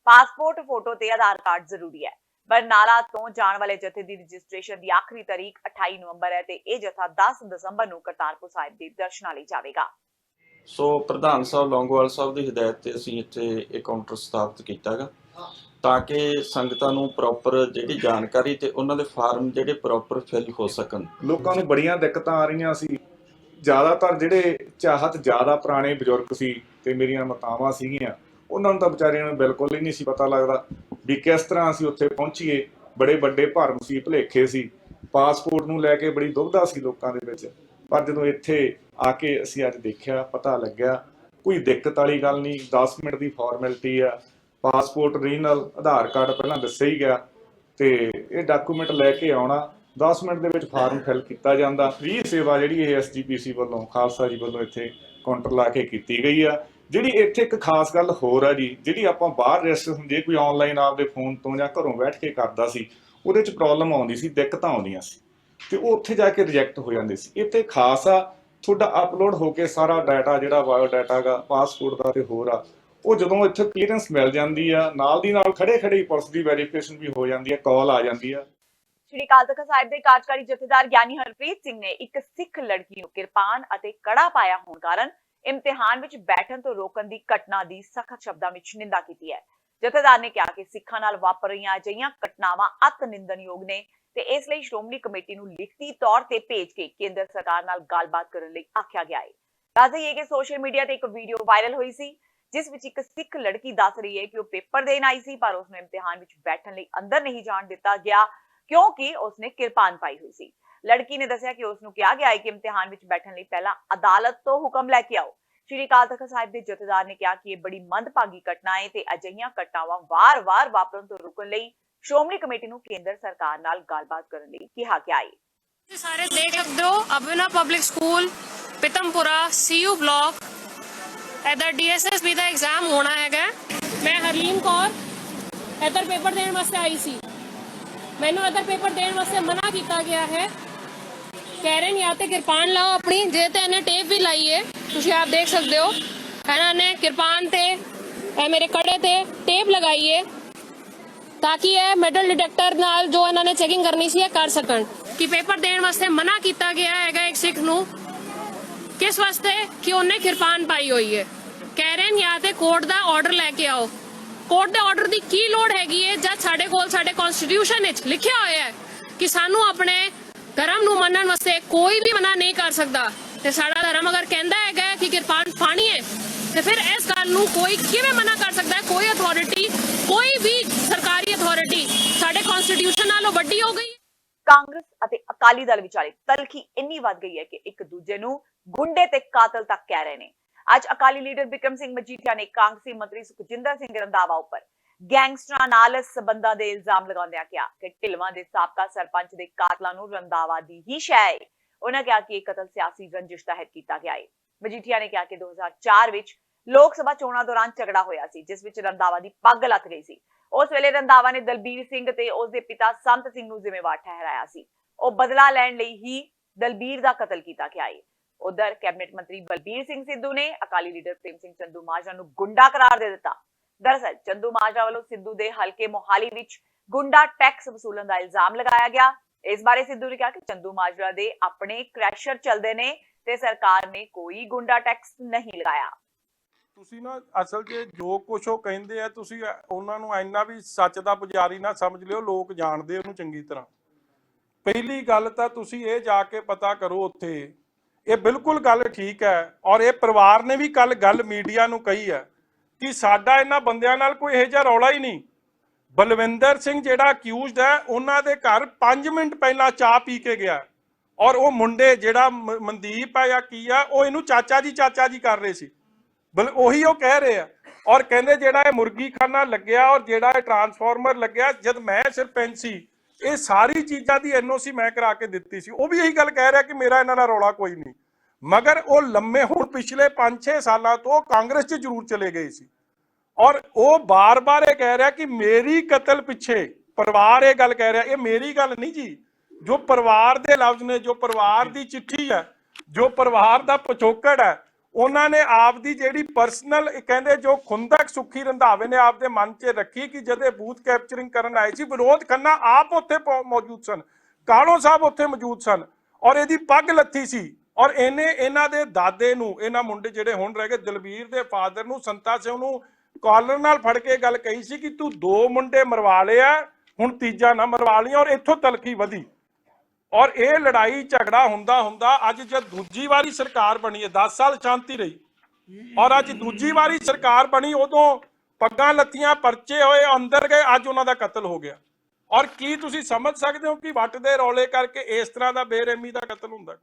ਪਾਸਪੋਰਟ, ਫੋਟੋ ਤੇ ਆਧਾਰ ਕਾਰਡ ਜ਼ਰੂਰੀ ਹੈ। ਬਰਨਾਲਾ ਤੋਂ ਜਾਣ ਵਾਲੇ ਜਥੇ ਦੀ ਰਜਿਸਟ੍ਰੇਸ਼ਨ ਦੀ ਆਖਰੀ ਤਾਰੀਖ 28 ਨਵੰਬਰ ਹੈ ਤੇ ਇਹ ਜਥਾ 10 ਦਸੰਬਰ ਨੂੰ ਕਰਤਾਰਪੁਰ ਸਾਹਿਬ ਦੇ ਦਰਸ਼ਨਾਂ ਲਈ ਜਾਵੇਗਾ। ਸੋ ਪ੍ਰਧਾਨ ਸਾਹਿਬ ਲੌਂਗੋਵਾਲ ਸਾਹਿਬ ਦੀ ਹਦਾਇਤ ਤੇ ਅਸੀਂ ਇੱਥੇ ਇਹ ਕਾਊਂਟਰ ਸਥਾਪਿਤ ਕੀਤਾ ਗਾ ਤਾਂ ਕਿ ਸੰਗਤਾਂ ਨੂੰ ਪ੍ਰੋਪਰ ਜਿਹੜੀ ਜਾਣਕਾਰੀ ਤੇ ਉਹਨਾਂ ਦੇ ਫਾਰਮ ਜਿਹੜੇ ਪ੍ਰੋਪਰ ਫਿਲ ਹੋ ਸਕਣ। ਲੋਕਾਂ ਨੂੰ ਬੜੀਆਂ ਦਿੱਕਤਾਂ ਆ ਰਹੀਆਂ ਸੀ। ਜ਼ਿਆਦਾਤਰ ਜਿਹੜੇ ਚਾਹਤ ਜ਼ਿਆਦਾ ਪੁਰਾਣੇ ਬਜ਼ੁਰਗ ਸੀ ਤੇ ਮੇਰੀਆਂ ਮਾਤਾਵਾਂ ਸੀਗੀਆਂ, ਉਹਨਾਂ ਨੂੰ ਤਾਂ ਵਿਚਾਰਿਆਂ ਨੂੰ ਬਿਲਕੁਲ ਹੀ ਨਹੀਂ ਸੀ ਪਤਾ ਲੱਗਦਾ ਵੀ ਕਿਸ ਤਰ੍ਹਾਂ ਅਸੀਂ ਉੱਥੇ ਪਹੁੰਚੀਏ। ਬੜੇ ਵੱਡੇ ਭਰਮ ਸੀ, ਭੁਲੇਖੇ ਸੀ, ਪਾਸਪੋਰਟ ਨੂੰ ਲੈ ਕੇ ਬੜੀ ਦੁਵਿਧਾ ਸੀ ਲੋਕਾਂ ਦੇ ਵਿੱਚ। ਪਰ ਜਦੋਂ ਇੱਥੇ ਆ ਕੇ ਅਸੀਂ ਅੱਜ ਦੇਖਿਆ, ਪਤਾ ਲੱਗਿਆ ਕੋਈ ਦਿੱਕਤ ਵਾਲੀ ਗੱਲ ਨਹੀਂ। 10 ਮਿੰਟ ਦੀ ਫਾਰਮੈਲਿਟੀ ਆ। ਪਾਸਪੋਰਟ, ਓਰੀਜਨਲ, ਆਧਾਰ ਕਾਰਡ ਪਹਿਲਾਂ ਦੱਸਿਆ ਹੀ ਗਿਆ ਤੇ ਇਹ ਡਾਕੂਮੈਂਟ ਲੈ ਕੇ ਆਉਣਾ, 10 ਮਿੰਟ ਦੇ ਵਿੱਚ ਫਾਰਮ ਫਿਲ ਕੀਤਾ ਜਾਂਦਾ। ਫ੍ਰੀ ਸੇਵਾ ਜਿਹੜੀ ਇਹ ਐਸਜੀਪੀਸੀ ਵੱਲੋਂ, ਖਾਲਸਾ ਜੀ ਵੱਲੋਂ ਇੱਥੇ ਕਾਊਂਟਰ ਲਾ ਕੇ ਕੀਤੀ ਗਈ ਆ। ਜਿਹੜੀ ਇੱਥੇ ਇੱਕ ਖਾਸ ਗੱਲ ਹੋਰ ਆ ਜੀ, ਜਿਹੜੀ ਆਪਾਂ ਬਾਹਰ ਰਜਿਸਟ੍ਰੇਸ਼ਨ ਜੇ ਕੋਈ ਆਨਲਾਈਨ ਆਪਦੇ ਫੋਨ ਤੋਂ ਜਾਂ ਘਰੋਂ ਬੈਠ ਕੇ ਕਰਦਾ ਸੀ, ਉਹਦੇ 'ਚ ਪ੍ਰੋਬਲਮ ਆਉਂਦੀ ਸੀ, ਦਿੱਕਤਾਂ ਆਉਂਦੀਆਂ ਸੀ ਤੇ ਉਹ ਉੱਥੇ ਜਾ ਕੇ ਰਿਜੈਕਟ ਹੋ ਜਾਂਦੇ ਸੀ। ਇੱਥੇ ਖਾਸ ਆ, ਤੁਹਾਡਾ ਅਪਲੋਡ ਹੋ ਕੇ ਸਾਰਾ ਡਾਟਾ ਜਿਹੜਾ ਬਾਇਓ ਡਾਟਾ ਗਾ, ਪਾਸਪੋਰਟ ਦਾ ਤੇ ਹੋਰ ਆ, ਉਹ ਜਦੋਂ ਇੱਥੇ ਕਲੀਅਰੈਂਸ ਮਿਲ ਜਾਂਦੀ ਆ, ਨਾਲ ਦੀ ਨਾਲ ਖੜੇ ਖੜੇ ਪੁਲਿਸ ਦੀ ਵੈਰੀਫਿਕੇਸ਼ਨ ਵੀ ਹੋ ਜਾਂਦੀ ਆ, ਕਾਲ ਆ ਜਾਂਦੀ ਆ। ਸ਼੍ਰੀ ਅਕਾਲ ਤਖ਼ਤ ਸਾਹਿਬ ਦੇ ਕਾਰਜਕਾਰੀ ਜਥੇਦਾਰ ਗਿਆਨੀ ਹਰਪ੍ਰੀਤ ਸਿੰਘ ਨੇ ਇੱਕ ਸਿੱਖ ਲੜਕੀ ਨੂੰ ਕਿਰਪਾਨ ਅਤੇ ਕੜਾ ਪਾਇਆ ਹੋਣ ਕਾਰਨ ਇਮਤਿਹਾਨ ਵਿੱਚ ਬੈਠਣ ਤੋਂ ਰੋਕਣ ਦੀ ਘਟਨਾ ਦੀ ਸਖਤ ਸ਼ਬਦਾਂ ਵਿੱਚ ਨਿੰਦਾ ਕੀਤੀ ਹੈ। ਜਥੇਦਾਰ ਨੇ ਕਿਹਾ ਕਿ ਸਿੱਖਾਂ ਨਾਲ ਵਾਪਰ ਰਹੀਆਂ ਅਜਿਹੀਆਂ ਘਟਨਾਵਾਂ ਅਤ ਨਿੰਦਣਯੋਗ ਨੇ ਤੇ ਇਸ ਲਈ ਸ਼੍ਰੋਮਣੀ ਕਮੇਟੀ ਨੂੰ ਲਿਖਤੀ ਤੌਰ ਤੇ ਭੇਜ ਕੇ ਕੇਂਦਰ ਸਰਕਾਰ ਨਾਲ ਗੱਲਬਾਤ ਕਰਨ ਲਈ ਆਖਿਆ ਗਿਆ ਹੈ। ਦੱਸ ਦਈਏ ਕਿ ਸੋਸ਼ਲ ਮੀਡੀਆ ਤੇ ਇੱਕ ਵੀਡੀਓ ਵਾਇਰਲ ਹੋਈ ਸੀ, ਜਿਸ ਵਿੱਚ ਇੱਕ ਸਿੱਖ ਲੜਕੀ ਦੱਸ ਰਹੀ ਹੈ ਕਿ ਉਹ ਪੇਪਰ ਦੇਣ ਆਈ ਸੀ, ਪਰ ਉਸਨੂੰ ਇਮਤਿਹਾਨ ਵਿੱਚ ਬੈਠਣ ਲਈ ਅੰਦਰ ਨਹੀਂ ਜਾਣ ਦਿੱਤਾ ਗਿਆ ਕਿਉਂਕਿ ਉਸਨੇ ਕਿਰਪਾਨ ਪਾਈ ਹੋਈ ਸੀ। ਲੜਕੀ ਨੇ ਦੱਸਿਆ ਕਿ ਉਸਨੂੰ ਕਿਹਾ ਗਿਆ ਹੈ ਕਿ ਇਮਤਿਹਾਨ ਵਿੱਚ ਬੈਠਣ ਲਈ ਪਹਿਲਾਂ ਅਦਾਲਤ ਤੋਂ ਹੁਕਮ ਲੈ ਕੇ ਆਓ। ਸ਼੍ਰੀ ਅਕਾਲ ਤਖ਼ਤ ਸਾਹਿਬ ਦੇ ਜਥੇਦਾਰ ਨੇ ਕਿਹਾ ਕਿ ਇਹ ਬੜੀ ਮੰਦਭਾਗੀ ਘਟਨਾ ਹੈ ਤੇ ਅਜਿਹੀਆਂ ਘਟਨਾਵਾਂ ਵਾਰ-ਵਾਰ ਵਾਪਰਨ ਤੋਂ ਰੁਕਣ ਲਈ ਸ਼੍ਰੋਮਣੀ ਕਮੇਟੀ ਨੂੰ ਕੇਂਦਰ ਸਰਕਾਰ ਨਾਲ ਗੱਲਬਾਤ ਕਰਨ ਲਈ ਕਿਹਾ ਗਿਆ ਹੈ। ਤੁਸੀਂ ਸਾਰੇ ਦੇਖ ਸਕਦੇ ਹੋ ਅਬਿਨਾ ਪਬਲਿਕ ਸਕੂਲ ਪਿਤਮਪੁਰਾ ਸੀਯੂ ਬਲਾਕ ਇਧਰ ਡੀਐਸਐਸਬੀ ਦਾ ਐਗਜ਼ਾਮ ਹੋਣਾ ਹੈਗਾ। ਮੈਂ ਹਰਲੀਨ ਕੌਰ ਇਧਰ ਪੇਪਰ ਦੇਣ ਵਾਸਤੇ ਆਈ ਸੀ। ਮੈਨੂੰ ਇਧਰ ਪੇਪਰ ਦੇਣ ਵਾਸਤੇ ਮਨਾ ਕੀਤਾ ਗਿਆ ਹੈ। ਕਹਿ ਰਹੇ ਨੇ ਜਾਂ ਤੇ ਕਿਰਪਾਨ ਲਾਓ ਆਪਣੀ, ਜੇ ਤੇ ਇਹਨੇ ਟੇਪ ਵੀ ਲਾਈ ਹੈ, ਤੁਸੀਂ ਆਪ ਦੇਖ ਸਕਦੇ ਹੋ। ਇਹਨਾਂ ਨੇ ਕਿਰਪਾਨ ਤੇ ਇਹ ਮੇਰੇ ਕੜੇ ਤੇ ਟੇਪ ਲਗਾਈ ਹੈ ਤਾਂ ਕਿ ਇਹ ਮੈਟਲ ਡਿਟੈਕਟਰ ਨਾਲ ਜੋ ਇਹਨਾਂ ਨੇ ਚੈਕਿੰਗ ਕਰਨੀ ਸੀ ਇਹ ਕਰ ਸਕਣ। ਕਿ ਪੇਪਰ ਦੇਣ ਵਾਸਤੇ ਮਨਾ ਕੀਤਾ ਗਿਆ ਹੈਗਾ ਇੱਕ ਸਿੱਖ ਨੂੰ, ਕਿਸ ਵਾਸਤੇ? ਕਿ ਉਹਨੇ ਕਿਰਪਾਨ ਪਾਈ ਹੋਈ ਹੈ। ਕਹਿ ਰਹੇ ਨੇ ਜਾਂ ਤੇ ਕੋਰਟ ਦਾ ਆਰਡਰ ਲੈ ਕੇ ਆਓ। ਕੋਰਟ ਦੇ ਆਰਡਰ ਦੀ ਕੀ ਲੋੜ ਹੈਗੀ ਹੈ ਜਦ ਸਾਡੇ ਕੋਲ ਸਾਡੇ ਕਨਸਟੀਟਿਊਸ਼ਨ ਵਿੱਚ ਲਿਖਿਆ ਹੋਇਆ ਹੈ ਕਿ ਸਾਨੂੰ ਆਪਣੇ ਧਰਮ ਨੂੰ ਮੰਨਣ ਵਾਸਤੇ ਕੋਈ ਵੀ ਮਨਾ ਨਹੀਂ ਕਰ ਸਕਦਾ। ਤੇ ਸਾਡਾ ਧਰਮ ਅਗਰ ਕਹਿੰਦਾ ਹੈਗਾ ਕਿ ਕਿਰਪਾਨ ਪਾਣੀ ਹੈ ਤੇ ਫਿਰ ਇਸ ਗੱਲ ਨੂੰ ਕੋਈ ਕਿਵੇਂ ਮਨਾ ਕਰ ਸਕਦਾ ਹੈ? ਕੋਈ ਅਥਾਰਟੀ, ਕੋਈ ਵੀ ਸਰਕਾਰੀ ਅਥਾਰਟੀ ਸਾਡੇ ਕਨਸਟੀਟਿਊਸ਼ਨ ਨਾਲੋਂ ਵੱਡੀ ਹੋ ਗਈ। ਕਾਂਗਰਸ ਅਤੇ ਅਕਾਲੀ ਦਲ ਵਿਚਾਲੇ ਤਲਖੀ ਇੰਨੀ ਵੱਧ ਗਈ ਹੈ ਕਿ ਇੱਕ ਦੂਜੇ ਨੂੰ ਗੁੰਡੇ ਤੇ ਕਾਤਲ ਤੱਕ ਕਹਿ ਰਹੇ ਨੇ। ਅੱਜ ਅਕਾਲੀ ਲੀਡਰ ਬਿਕਰਮ ਸਿੰਘ ਮਜੀਠੀਆ ਨੇ ਕਾਂਗਰਸੀ ਮੰਤਰੀ ਸੁਖਜਿੰਦਰ ਸਿੰਘ ਰੰਧਾਵਾ ਉੱਪਰ ਗੈਂਗਸਟਰਾਂ ਨਾਲ ਸਬੰਧਾਂ ਦੇ ਇਲਜ਼ਾਮ ਲਗਾਉਂਦਿਆਂ ਕਿਹਾ ਕਿ ਢਿਲਵਾਂ ਦੇ ਸਾਬਕਾ ਸਰਪੰਚ ਦੇ ਕਾਤਲਾਂ ਨੂੰ ਰੰਧਾਵਾ ਦੀ ਹੀ ਸ਼ੈ ਹੈ। ਉਹਨਾਂ ਕਿਹਾ ਕਿ ਇਹ ਕਤਲ ਸਿਆਸੀ ਰੰਜਿਸ਼ ਤਹਿਤ ਕੀਤਾ ਗਿਆ ਹੈ। ਮਜੀਠੀਆ ਨੇ ਕਿਹਾ ਕਿ 2004 ਵਿੱਚ ਲੋਕ ਸਭਾ ਚੋਣਾਂ ਦੌਰਾਨ ਝਗੜਾ ਹੋਇਆ ਸੀ, ਜਿਸ ਵਿੱਚ ਰੰਧਾਵਾ ਦੀ ਪੱਗ ਲੱਥ ਗਈ ਸੀ। ਉਸ ਵੇਲੇ ਰੰਧਾਵਾ ਨੇ ਦਲਬੀਰ ਸਿੰਘ ਤੇ ਉਸ ਦੇ ਪਿਤਾ ਸੰਤ ਸਿੰਘ ਨੂੰ ਜ਼ਿੰਮੇਵਾਰ ਠਹਿਰਾਇਆ ਸੀ। ਉਹ ਬਦਲਾ ਲੈਣ ਲਈ ਹੀ ਦਲਬੀਰ ਦਾ ਕਤਲ ਕੀਤਾ ਗਿਆ ਹੈ। ਉਧਰ ਕੈਬਨਿਟ ਮੰਤਰੀ ਬਲਬੀਰ ਸਿੰਘ ਸਿੱਧੂ ਨੇ ਅਕਾਲੀ ਲੀਡਰ ਪ੍ਰੇਮ ਸਿੰਘ ਚੰਦੂਮਾਜਰਾ ਨੂੰ ਗੁੰਡਾ ਕਰਾਰ ਦੇ ਦਿੱਤਾ। ਦਰਅਸਲ ਚੰਦੂ ਮਾਜਰਾ ਵੱਲੋਂ ਸਿੱਧੂ ਦੇ ਹਲਕੇ ਮੋਹਾਲੀ ਵਿੱਚ ਗੁੰਡਾ ਟੈਕਸ ਵਸੂਲਣ ਦਾ ਇਲਜ਼ਾਮ ਲਗਾਇਆ ਗਿਆ। ਇਸ ਬਾਰੇ ਸਿੱਧੂ ਨੇ ਕਿਹਾ ਕਿ ਚੰਦੂ ਮਾਜਰਾ ਦੇ ਆਪਣੇ ਕ੍ਰੈਸ਼ਰ ਚੱਲਦੇ ਨੇ ਤੇ ਸਰਕਾਰ ਨੇ ਕੋਈ ਗੁੰਡਾ ਟੈਕਸ ਨਹੀਂ ਲਗਾਇਆ। ਤੁਸੀਂ ਨਾ ਅਸਲ 'ਚ ਜੋ ਕੁਛ ਉਹ ਕਹਿੰਦੇ ਆ ਤੁਸੀਂ ਉਹਨਾਂ ਨੂੰ ਇੰਨਾ ਵੀ ਸੱਚ ਦਾ ਪੁਜਾਰੀ ਨਾ ਸਮਝ ਲਿਓ, ਲੋਕ ਜਾਣਦੇ ਉਹਨੂੰ ਚੰਗੀ ਤਰ੍ਹਾਂ। ਪਹਿਲੀ ਗੱਲ ਤਾਂ ਤੁਸੀਂ ਇਹ ਜਾ ਕੇ ਪਤਾ ਕਰੋ ਉੱਥੇ, ਇਹ ਬਿਲਕੁਲ ਗੱਲ ਠੀਕ ਹੈ ਔਰ ਇਹ ਪਰਿਵਾਰ ਨੇ ਵੀ ਕੱਲ ਗੱਲ ਮੀਡੀਆ ਨੂੰ ਕਹੀ ਹੈ ਕਿ ਸਾਡਾ ਇਹਨਾਂ ਬੰਦਿਆਂ ਨਾਲ ਕੋਈ ਇਹੋ ਜਿਹਾ ਰੌਲਾ ਹੀ ਨਹੀਂ। ਬਲਵਿੰਦਰ ਸਿੰਘ ਜਿਹੜਾ ਅਕਿਊਜ਼ਡ ਹੈ ਉਹਨਾਂ ਦੇ ਘਰ 5 ਮਿੰਟ ਪਹਿਲਾਂ ਚਾਹ ਪੀ ਕੇ ਗਿਆ ਔਰ ਉਹ ਮੁੰਡੇ ਜਿਹੜਾ ਮਨਦੀਪ ਹੈ ਜਾਂ ਕੀ ਆ ਉਹ ਇਹਨੂੰ ਚਾਚਾ ਜੀ ਕਰ ਰਹੇ ਸੀ। ਉਹੀ ਉਹ ਕਹਿ ਰਹੇ ਆ ਔਰ ਕਹਿੰਦੇ ਜਿਹੜਾ ਇਹ ਮੁਰਗੀ ਖਾਨਾ ਲੱਗਿਆ ਔਰ ਜਿਹੜਾ ਇਹ ਟਰਾਂਸਫਾਰਮਰ ਲੱਗਿਆ, ਜਦ ਮੈਂ ਸਰਪੰਚ ਸੀ ਇਹ ਸਾਰੀ ਚੀਜ਼ਾਂ ਦੀ NOC ਮੈਂ ਕਰਾ ਕੇ ਦਿੱਤੀ ਸੀ। ਉਹ ਵੀ ਇਹੀ ਗੱਲ ਕਹਿ ਰਿਹਾ ਕਿ ਮੇਰਾ ਇਹਨਾਂ ਨਾਲ ਰੌਲਾ ਕੋਈ ਨਹੀਂ, ਮਗਰ ਉਹ ਲੰਮੇ ਹੁਣ ਪਿਛਲੇ 5-6 ਸਾਲਾਂ ਤੋਂ ਕਾਂਗਰਸ 'ਚ ਜ਼ਰੂਰ ਚਲੇ ਗਏ ਸੀ ਔਰ ਉਹ ਬਾਰ-ਬਾਰ ਇਹ ਕਹਿ ਰਿਹਾ ਕਿ ਮੇਰੀ ਕਤਲ ਪਿੱਛੇ ਪਰਿਵਾਰ ਇਹ ਗੱਲ ਕਹਿ ਰਿਹਾ। ਇਹ ਮੇਰੀ ਗੱਲ ਨਹੀਂ ਜੀ, ਜੋ ਪਰਿਵਾਰ ਦੇ ਲਫ਼ਜ਼ ਨੇ, ਜੋ ਪਰਿਵਾਰ ਦੀ ਚਿੱਠੀ ਹੈ, ਜੋ ਪਰਿਵਾਰ ਦਾ ਪਿਛੋਕੜ ਹੈ, ਉਹਨਾਂ ਨੇ ਆਪ ਦੀ ਜਿਹੜੀ ਪਰਸਨਲ ਕਹਿੰਦੇ ਜੋ ਖੁੰਦਕ ਸੁੱਖੀ ਰੰਧਾਵੇ ਨੇ ਆਪ ਦੇ ਮਨ 'ਚ ਰੱਖੀ ਕਿ ਜਦ ਇਹ ਬੂਥ ਕੈਪਚਰਿੰਗ ਕਰਨ ਆਏ ਸੀ, ਵਿਨੋਦ ਖੰਨਾ ਆਪ ਉੱਥੇ ਮੌਜੂਦ ਸਨ, ਕਾਲੋ ਸਾਹਿਬ ਉੱਥੇ ਮੌਜੂਦ ਸਨ ਔਰ ਇਹਦੀ ਪੱਗ ਲੱਥੀ ਸੀ ਔਰ ਇਹਨੇ ਇਹਨਾਂ ਦੇ ਦਾਦੇ ਨੂੰ, ਇਹਨਾਂ ਮੁੰਡੇ ਜਿਹੜੇ ਹੁਣ ਰਹਿ ਗਏ ਦਲਬੀਰ ਦੇ ਫਾਦਰ ਨੂੰ, ਸੰਤਾ ਸਿੰਘ ਨੂੰ ਕਾਲਰ ਨਾਲ ਫੜ ਕੇ ਗੱਲ ਕਹੀ ਸੀ ਕਿ ਤੂੰ 2 ਮੁੰਡੇ ਮਰਵਾ ਲਿਆ, ਹੁਣ ਤੀਜਾ ਨਾ ਮਰਵਾ ਲਈ ਔਰ ਇੱਥੋਂ ਤਲਖੀ ਵਧੀ ਔਰ ਇਹ ਲੜਾਈ ਝਗੜਾ ਹੁੰਦਾ ਅੱਜ ਜਦ ਦੂਜੀ ਵਾਰੀ ਸਰਕਾਰ ਬਣੀ ਹੈ, 10 ਸਾਲ ਸ਼ਾਂਤੀ ਰਹੀ ਔਰ ਅੱਜ ਦੂਜੀ ਵਾਰੀ ਸਰਕਾਰ ਬਣੀ, ਉਦੋਂ ਪੱਗਾਂ ਲੱਥੀਆਂ, ਪਰਚੇ ਹੋਏ, ਅੰਦਰ ਗਏ, ਅੱਜ ਉਹਨਾਂ ਦਾ ਕਤਲ ਹੋ ਗਿਆ। ਔਰ ਕੀ ਤੁਸੀਂ ਸਮਝ ਸਕਦੇ ਹੋ ਕਿ ਵੱਟ ਦੇ ਰੌਲੇ ਕਰਕੇ ਇਸ ਤਰ੍ਹਾਂ ਦਾ ਬੇਰਹਿਮੀ ਦਾ ਕਤਲ ਹੁੰਦਾ?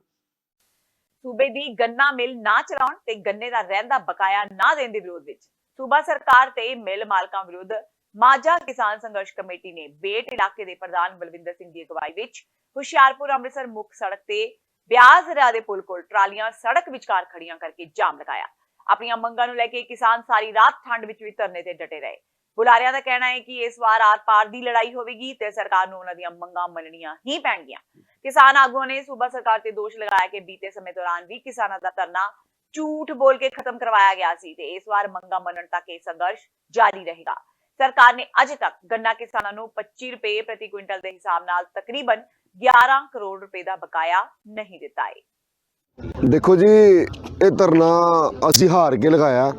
ਸੂਬੇ ਦੀ ਗੰਨਾ ਮਿਲ ਨਾ ਚਲਾਉਣ ਤੇ ਗੰਨੇ ਦਾ ਰਹਿੰਦਾ ਬਕਾਇਆ ਨਾ ਦੇਣ ਦੇ ਵਿਰੋਧ ਵਿੱਚ ਸੂਬਾ ਸਰਕਾਰ ਤੇ ਮਿਲ ਮਾਲਕਾਂ ਵਿਰੁੱਧ ਮਾਝਾ ਕਿਸਾਨ ਸੰਘਰਸ਼ ਕਮੇਟੀ ਨੇ ਬੇਟ ਇਲਾਕੇ ਦੇ ਪ੍ਰਧਾਨ ਬਲਵਿੰਦਰ ਸਿੰਘ ਦੀ ਅਗਵਾਈ ਵਿੱਚ ਹੁਸ਼ਿਆਰਪੁਰ ਅੰਮ੍ਰਿਤਸਰ ਮੁੱਖ ਸੜਕ ਤੇ ਬਿਆਸ ਦਰਿਆ ਦੇ ਪੁਲ ਕੋਲ ਟਰਾਲੀਆਂ ਸੜਕ ਵਿਚਕਾਰ ਖੜੀਆਂ ਕਰਕੇ ਜਾਮ ਲਗਾਇਆ। ਆਪਣੀਆਂ ਮੰਗਾਂ ਨੂੰ ਲੈ ਕੇ ਕਿਸਾਨ ਸਾਰੀ ਰਾਤ ਠੰਡ ਵਿੱਚ ਵੀ ਧਰਨੇ ਤੇ ਡਟੇ ਰਹੇ। ਬੁਲਾਰਿਆਂ ਦਾ ਕਹਿਣਾ ਹੈ ਕਿ ਇਸ ਵਾਰ ਆਰ-ਪਾਰ ਦੀ ਲੜਾਈ ਹੋਵੇਗੀ ਤੇ ਸਰਕਾਰ ਨੂੰ ਉਹਨਾਂ ਦੀਆਂ ਮੰਗਾਂ ਮੰਨਣੀਆਂ ਹੀ ਪੈਣਗੀਆਂ। ਕਿਸਾਨ ਆਗੂਆਂ ਨੇ ਸੂਬਾ ਸਰਕਾਰ ਤੇ ਦੋਸ਼ ਲਗਾਇਆ ਕਿ ਬੀਤੇ ਸਮੇਂ ਦੌਰਾਨ ਵੀ ਕਿਸਾਨਾਂ ਦਾ ਧਰਨਾ ਝੂਠ ਬੋਲ ਕੇ ਖਤਮ ਕਰਵਾਇਆ ਗਿਆ ਸੀ ਤੇ ਇਸ ਵਾਰ ਮੰਗਾਂ ਮੰਨਣ ਤੱਕ ਇਹ ਸੰਘਰਸ਼ ਜਾਰੀ ਰਹੇਗਾ। ਸਰਕਾਰ ਨੇ ਅਜੇ ਤੱਕ ਗੰਨਾ ਕਿਸਾਨਾਂ ਨੂੰ 25 ਰੁਪਏ ਪ੍ਰਤੀ ਕੁਇੰਟਲ ਦੇ ਹਿਸਾਬ ਨਾਲ ਤਕਰੀਬਨ 11 ਕਰੋੜ ਰੁਪਏ ਦਾ ਬਕਾਇਆ ਨਹੀਂ ਦਿੱਤਾ ਹੈ। ਦੇਖੋ ਜੀ, ਇਹ ਧਰਨਾ ਅਸੀਂ ਹਾਰ ਕੇ ਲਗਾਇਆ।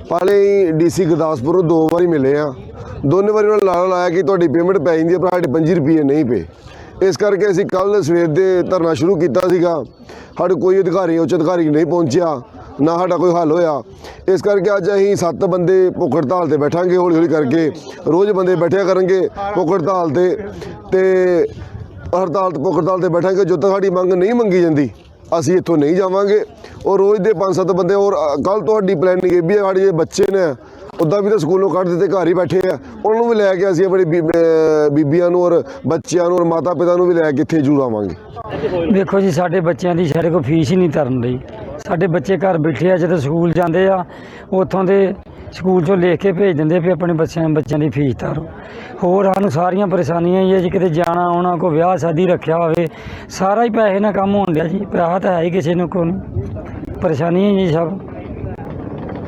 ਪਹਿਲੇ ਡੀਸੀ ਗੁਰਦਾਸਪੁਰ ਨੂੰ 2 ਵਾਰੀ ਮਿਲੇ ਆ, ਦੋਨੇ ਵਾਰੀ ਉਹਨਾਂ ਲਾਲਾ ਲਾਇਆ ਕਿ ਤੁਹਾਡੀ ਪੇਮੈਂਟ ਪੈ ਜਾਂਦੀ ਹੈ, ਪਰ ਸਾਡੇ 25 ਰੁਪਏ ਨਹੀਂ ਪਏ। ਇਸ ਕਰਕੇ ਅਸੀਂ ਕੱਲ ਸਵੇਰ ਦੇ ਧਰਨਾ ਸ਼ੁਰੂ ਕੀਤਾ ਸੀਗਾ। ਸਾਡੇ ਕੋਈ ਅਧਿਕਾਰੀ, ਉੱਚ ਅਧਿਕਾਰੀ ਨਹੀਂ ਪਹੁੰਚਿਆ, ਨਾ ਸਾਡਾ ਕੋਈ ਹੱਲ ਹੋਇਆ। ਇਸ ਕਰਕੇ ਅੱਜ ਅਸੀਂ 7 ਬੰਦੇ ਭੁੱਖ ਹੜਤਾਲ ਤੇ ਬੈਠਾਂਗੇ। ਹੌਲੀ ਹੌਲੀ ਕਰਕੇ ਰੋਜ਼ ਬੰਦੇ ਬੈਠਿਆ ਕਰਨਗੇ ਭੁੱਖ ਹੜਤਾਲ ਤੇ ਭੁੱਖ ਹੜਤਾਲ ਤੇ ਬੈਠਾਂਗੇ ਜਦੋਂ ਤੱਕ ਸਾਡੀ ਮੰਗ ਨਹੀਂ ਮੰਗੀ ਜਾਂਦੀ ਅਸੀਂ ਇੱਥੋਂ ਨਹੀਂ ਜਾਵਾਂਗੇ। ਔਰ ਰੋਜ਼ ਦੇ 5-7 ਬੰਦੇ, ਔਰ ਕੱਲ ਤੁਹਾਡੀ ਪਲੈਨਿੰਗ ਇਹ ਵੀ ਹੈ, ਸਾਡੇ ਜਿਹੜੇ ਬੱਚੇ ਨੇ ਉੱਦਾਂ ਵੀ ਤਾਂ ਸਕੂਲੋਂ ਕੱਢ ਦਿੱਤੇ, ਘਰ ਹੀ ਬੈਠੇ ਆ, ਉਹਨਾਂ ਨੂੰ ਵੀ ਲੈ ਕੇ ਅਸੀਂ ਆਪਣੇ ਬੀਬੀਆਂ ਨੂੰ ਔਰ ਬੱਚਿਆਂ ਨੂੰ ਔਰ ਮਾਤਾ ਪਿਤਾ ਨੂੰ ਵੀ ਲੈ ਕੇ ਇੱਥੇ ਜ਼ਰੂਰ ਆਵਾਂਗੇ। ਦੇਖੋ ਜੀ, ਸਾਡੇ ਬੱਚਿਆਂ ਦੀ ਸਾਡੇ ਕੋਲ ਫੀਸ ਹੀ ਨਹੀਂ ਤਰਨ ਲਈ। ਸਾਡੇ ਬੱਚੇ ਘਰ ਬੈਠੇ ਆ, ਜਦੋਂ ਸਕੂਲ ਜਾਂਦੇ ਆ ਉੱਥੋਂ ਦੇ ਸਕੂਲ 'ਚੋਂ ਲਿਖ ਕੇ ਭੇਜ ਦਿੰਦੇ ਵੀ ਆਪਣੇ ਬੱਚਿਆਂ ਦੀ ਫੀਸ ਤਾਰੋ। ਹੋਰ ਸਾਨੂੰ ਸਾਰੀਆਂ ਪਰੇਸ਼ਾਨੀਆਂ ਹੀ ਹੈ ਜੀ, ਕਿਤੇ ਜਾਣਾ ਆਉਣਾ, ਕੋਈ ਵਿਆਹ ਸ਼ਾਦੀ ਰੱਖਿਆ ਹੋਵੇ, ਸਾਰਾ ਹੀ ਪੈਸੇ ਨਾਲ ਕੰਮ ਹੋਣ ਡਿਆ ਜੀ। ਪੈਸਾ ਤਾਂ ਹੈ ਹੀ ਕਿਸੇ ਨੂੰ ਕੋਈ ਪਰੇਸ਼ਾਨੀਆਂ ਜੀ ਸਭ।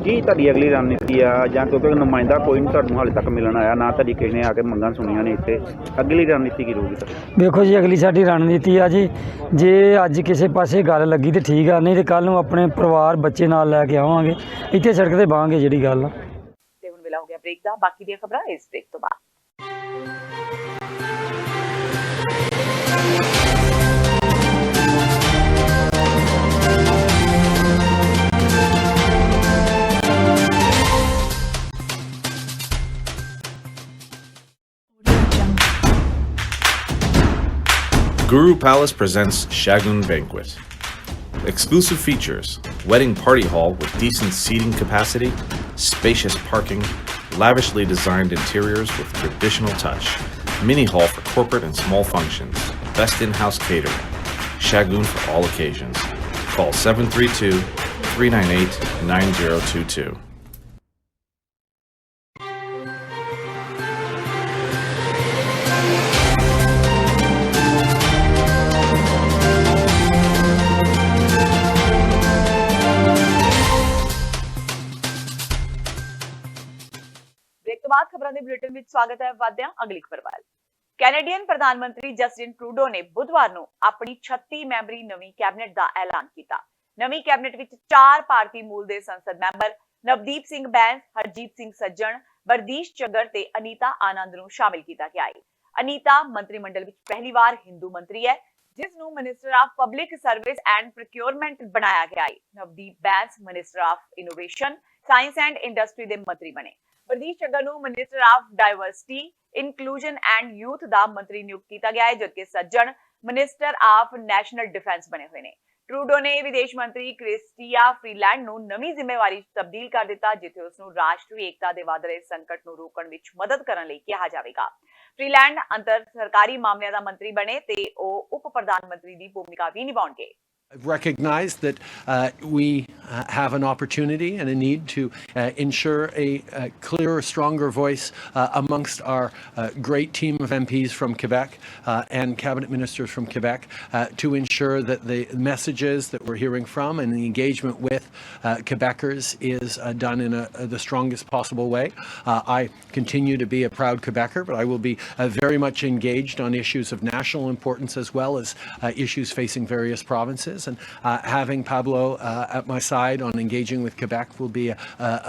ਕੀ ਤੁਹਾਡੀ ਅਗਲੀ ਰਣਨੀਤੀ ਆ, ਜਾਂ ਕਿਉਂਕਿ ਨੁਮਾਇੰਦਾ ਕੋਈ ਨਹੀਂ ਤੁਹਾਨੂੰ ਹਾਲੇ ਤੱਕ ਮਿਲਣ ਆਇਆ, ਨਾ ਤੁਹਾਡੀ ਕਿਸੇ ਨੇ ਆ ਕੇ ਮੰਗਾਂ ਸੁਣੀਆਂ ਨੇ ਇੱਥੇ, ਅਗਲੀ ਰਣਨੀਤੀ ਕੀ ਰਹੂਗੀ ਤੁਹਾਡੀ? ਦੇਖੋ ਜੀ, ਅਗਲੀ ਸਾਡੀ ਰਣਨੀਤੀ ਆ ਜੀ, ਜੇ ਅੱਜ ਕਿਸੇ ਪਾਸੇ ਗੱਲ ਲੱਗੀ ਤੇ ਠੀਕ ਆ, ਨਹੀਂ ਤੇ ਕੱਲ ਨੂੰ ਆਪਣੇ ਪਰਿਵਾਰ ਬੱਚੇ ਨਾਲ ਲੈ ਕੇ ਆਵਾਂਗੇ, ਇੱਥੇ ਸੜਕ ਤੇ ਬਾਹਾਂਗੇ ਜਿਹੜੀ ਗੱਲ ਆ। ਤੇ ਹੁਣ ਵੇਲਾ ਹੋ ਗਿਆ ਬ੍ਰੇਕ ਦਾ। ਬਾਕੀ ਦੀਆਂ ਖਬਰਾਂ ਇਸ ਬ੍ਰੇਕ ਤੋਂ ਬਾਅਦ। Guru Palace presents Shagun Banquet. Exclusive features: wedding party hall with decent seating capacity, spacious parking, lavishly designed interiors with traditional touch, mini hall for corporate and small functions, best in-house catering. Shagun for all occasions. Call 732-398-9022. ਬਾਅਦ ਖਬਰਾਂ ਦੇ bulletin ਵਿੱਚ ਸਵਾਗਤ ਹੈ। ਵਾਦਿਆਂ ਅਗਲੀ ਖਬਰ ਵੱਲ। Canadian ਪ੍ਰਧਾਨ ਮੰਤਰੀ ਜਸਟਿਨ ਟਰੂਡੋ ਨੇ ਬੁੱਧਵਾਰ ਨੂੰ ਆਪਣੀ 36 ਮੈਂਬਰੀ ਨਵੀਂ ਕੈਬਨਿਟ ਦਾ ਐਲਾਨ ਕੀਤਾ। ਨਵੀਂ ਕੈਬਨਿਟ ਵਿੱਚ 4 ਭਾਰਤੀ ਮੂਲ ਦੇ ਸੰਸਦ ਮੈਂਬਰ ਨਵਦੀਪ ਸਿੰਘ ਬੈਂਸ, ਹਰਜੀਤ ਸਿੰਘ ਸੱਜਣ, ਵਰਦੀਸ਼ ਚੰਗਰ ਤੇ ਅਨੀਤਾ ਆਨੰਦ ਨੂੰ ਸ਼ਾਮਿਲ ਕੀਤਾ ਗਿਆ ਹੈ। ਅਨੀਤਾ ਮੰਤਰੀ ਮੰਡਲ ਵਿੱਚ ਪਹਿਲੀ ਵਾਰ ਹਿੰਦੂ ਮੰਤਰੀ ਹੈ, ਜਿਸ ਨੂੰ minister of public service and procurement ਬਣਾਇਆ ਗਿਆ ਹੈ। Navdeep Bains minister of innovation, science and industry ਦੇ ਮੰਤਰੀ ਬਣੇ। ਵਰਦੀਸ਼ ਚੰਗਰ ਨੂੰ minister of diversity, inclusion and youth ਦਾ ਮੰਤਰੀ ਨਿਯੁਕਤ ਕੀਤਾ ਗਿਆ ਹੈ, ਜਦਕਿ Sajjan minister of national defence ਬਣੇ ਹੋਏ ਨੇ। ਟਰੂਡੋ ਨੇ ਵਿਦੇਸ਼ ਮੰਤਰੀ ਕ੍ਰਿਸਟੀਆ ਫਰੀਲੈਂਡ ਨੂੰ ਨਵੀਂ ਜ਼ਿੰਮੇਵਾਰੀ ਤਬਦੀਲ ਕਰ ਦਿੱਤਾ, ਜਿੱਥੇ ਉਸ ਨੂੰ ਰਾਸ਼ਟਰੀ ਏਕਤਾ ਦੇ ਵਧ ਰਹੇ ਸੰਕਟ ਨੂੰ ਰੋਕਣ ਵਿੱਚ ਮਦਦ ਕਰਨ ਲਈ ਕਿਹਾ ਜਾਵੇਗਾ। ਫਰੀਲੈਂਡ ਅੰਤਰ ਸਰਕਾਰੀ ਮਾਮਲਿਆਂ ਦਾ ਮੰਤਰੀ ਬਣੇ ਤੇ ਉਹ ਉਪ ਪ੍ਰਧਾਨ ਮੰਤਰੀ ਦੀ ਭੂਮਿਕਾ ਵੀ ਨਿਭਾਉਣਗੇ। I've recognized that we have an opportunity and a need to ensure a clearer, stronger voice amongst our great team of MPs from Quebec and cabinet ministers from Quebec to ensure that the messages that we're hearing from and the engagement with Quebecers is done in the strongest possible way. I continue to be a proud Quebecer, but I will be very much engaged on issues of national importance as well as issues facing various provinces. And having Pablo at my side on engaging with Quebec will be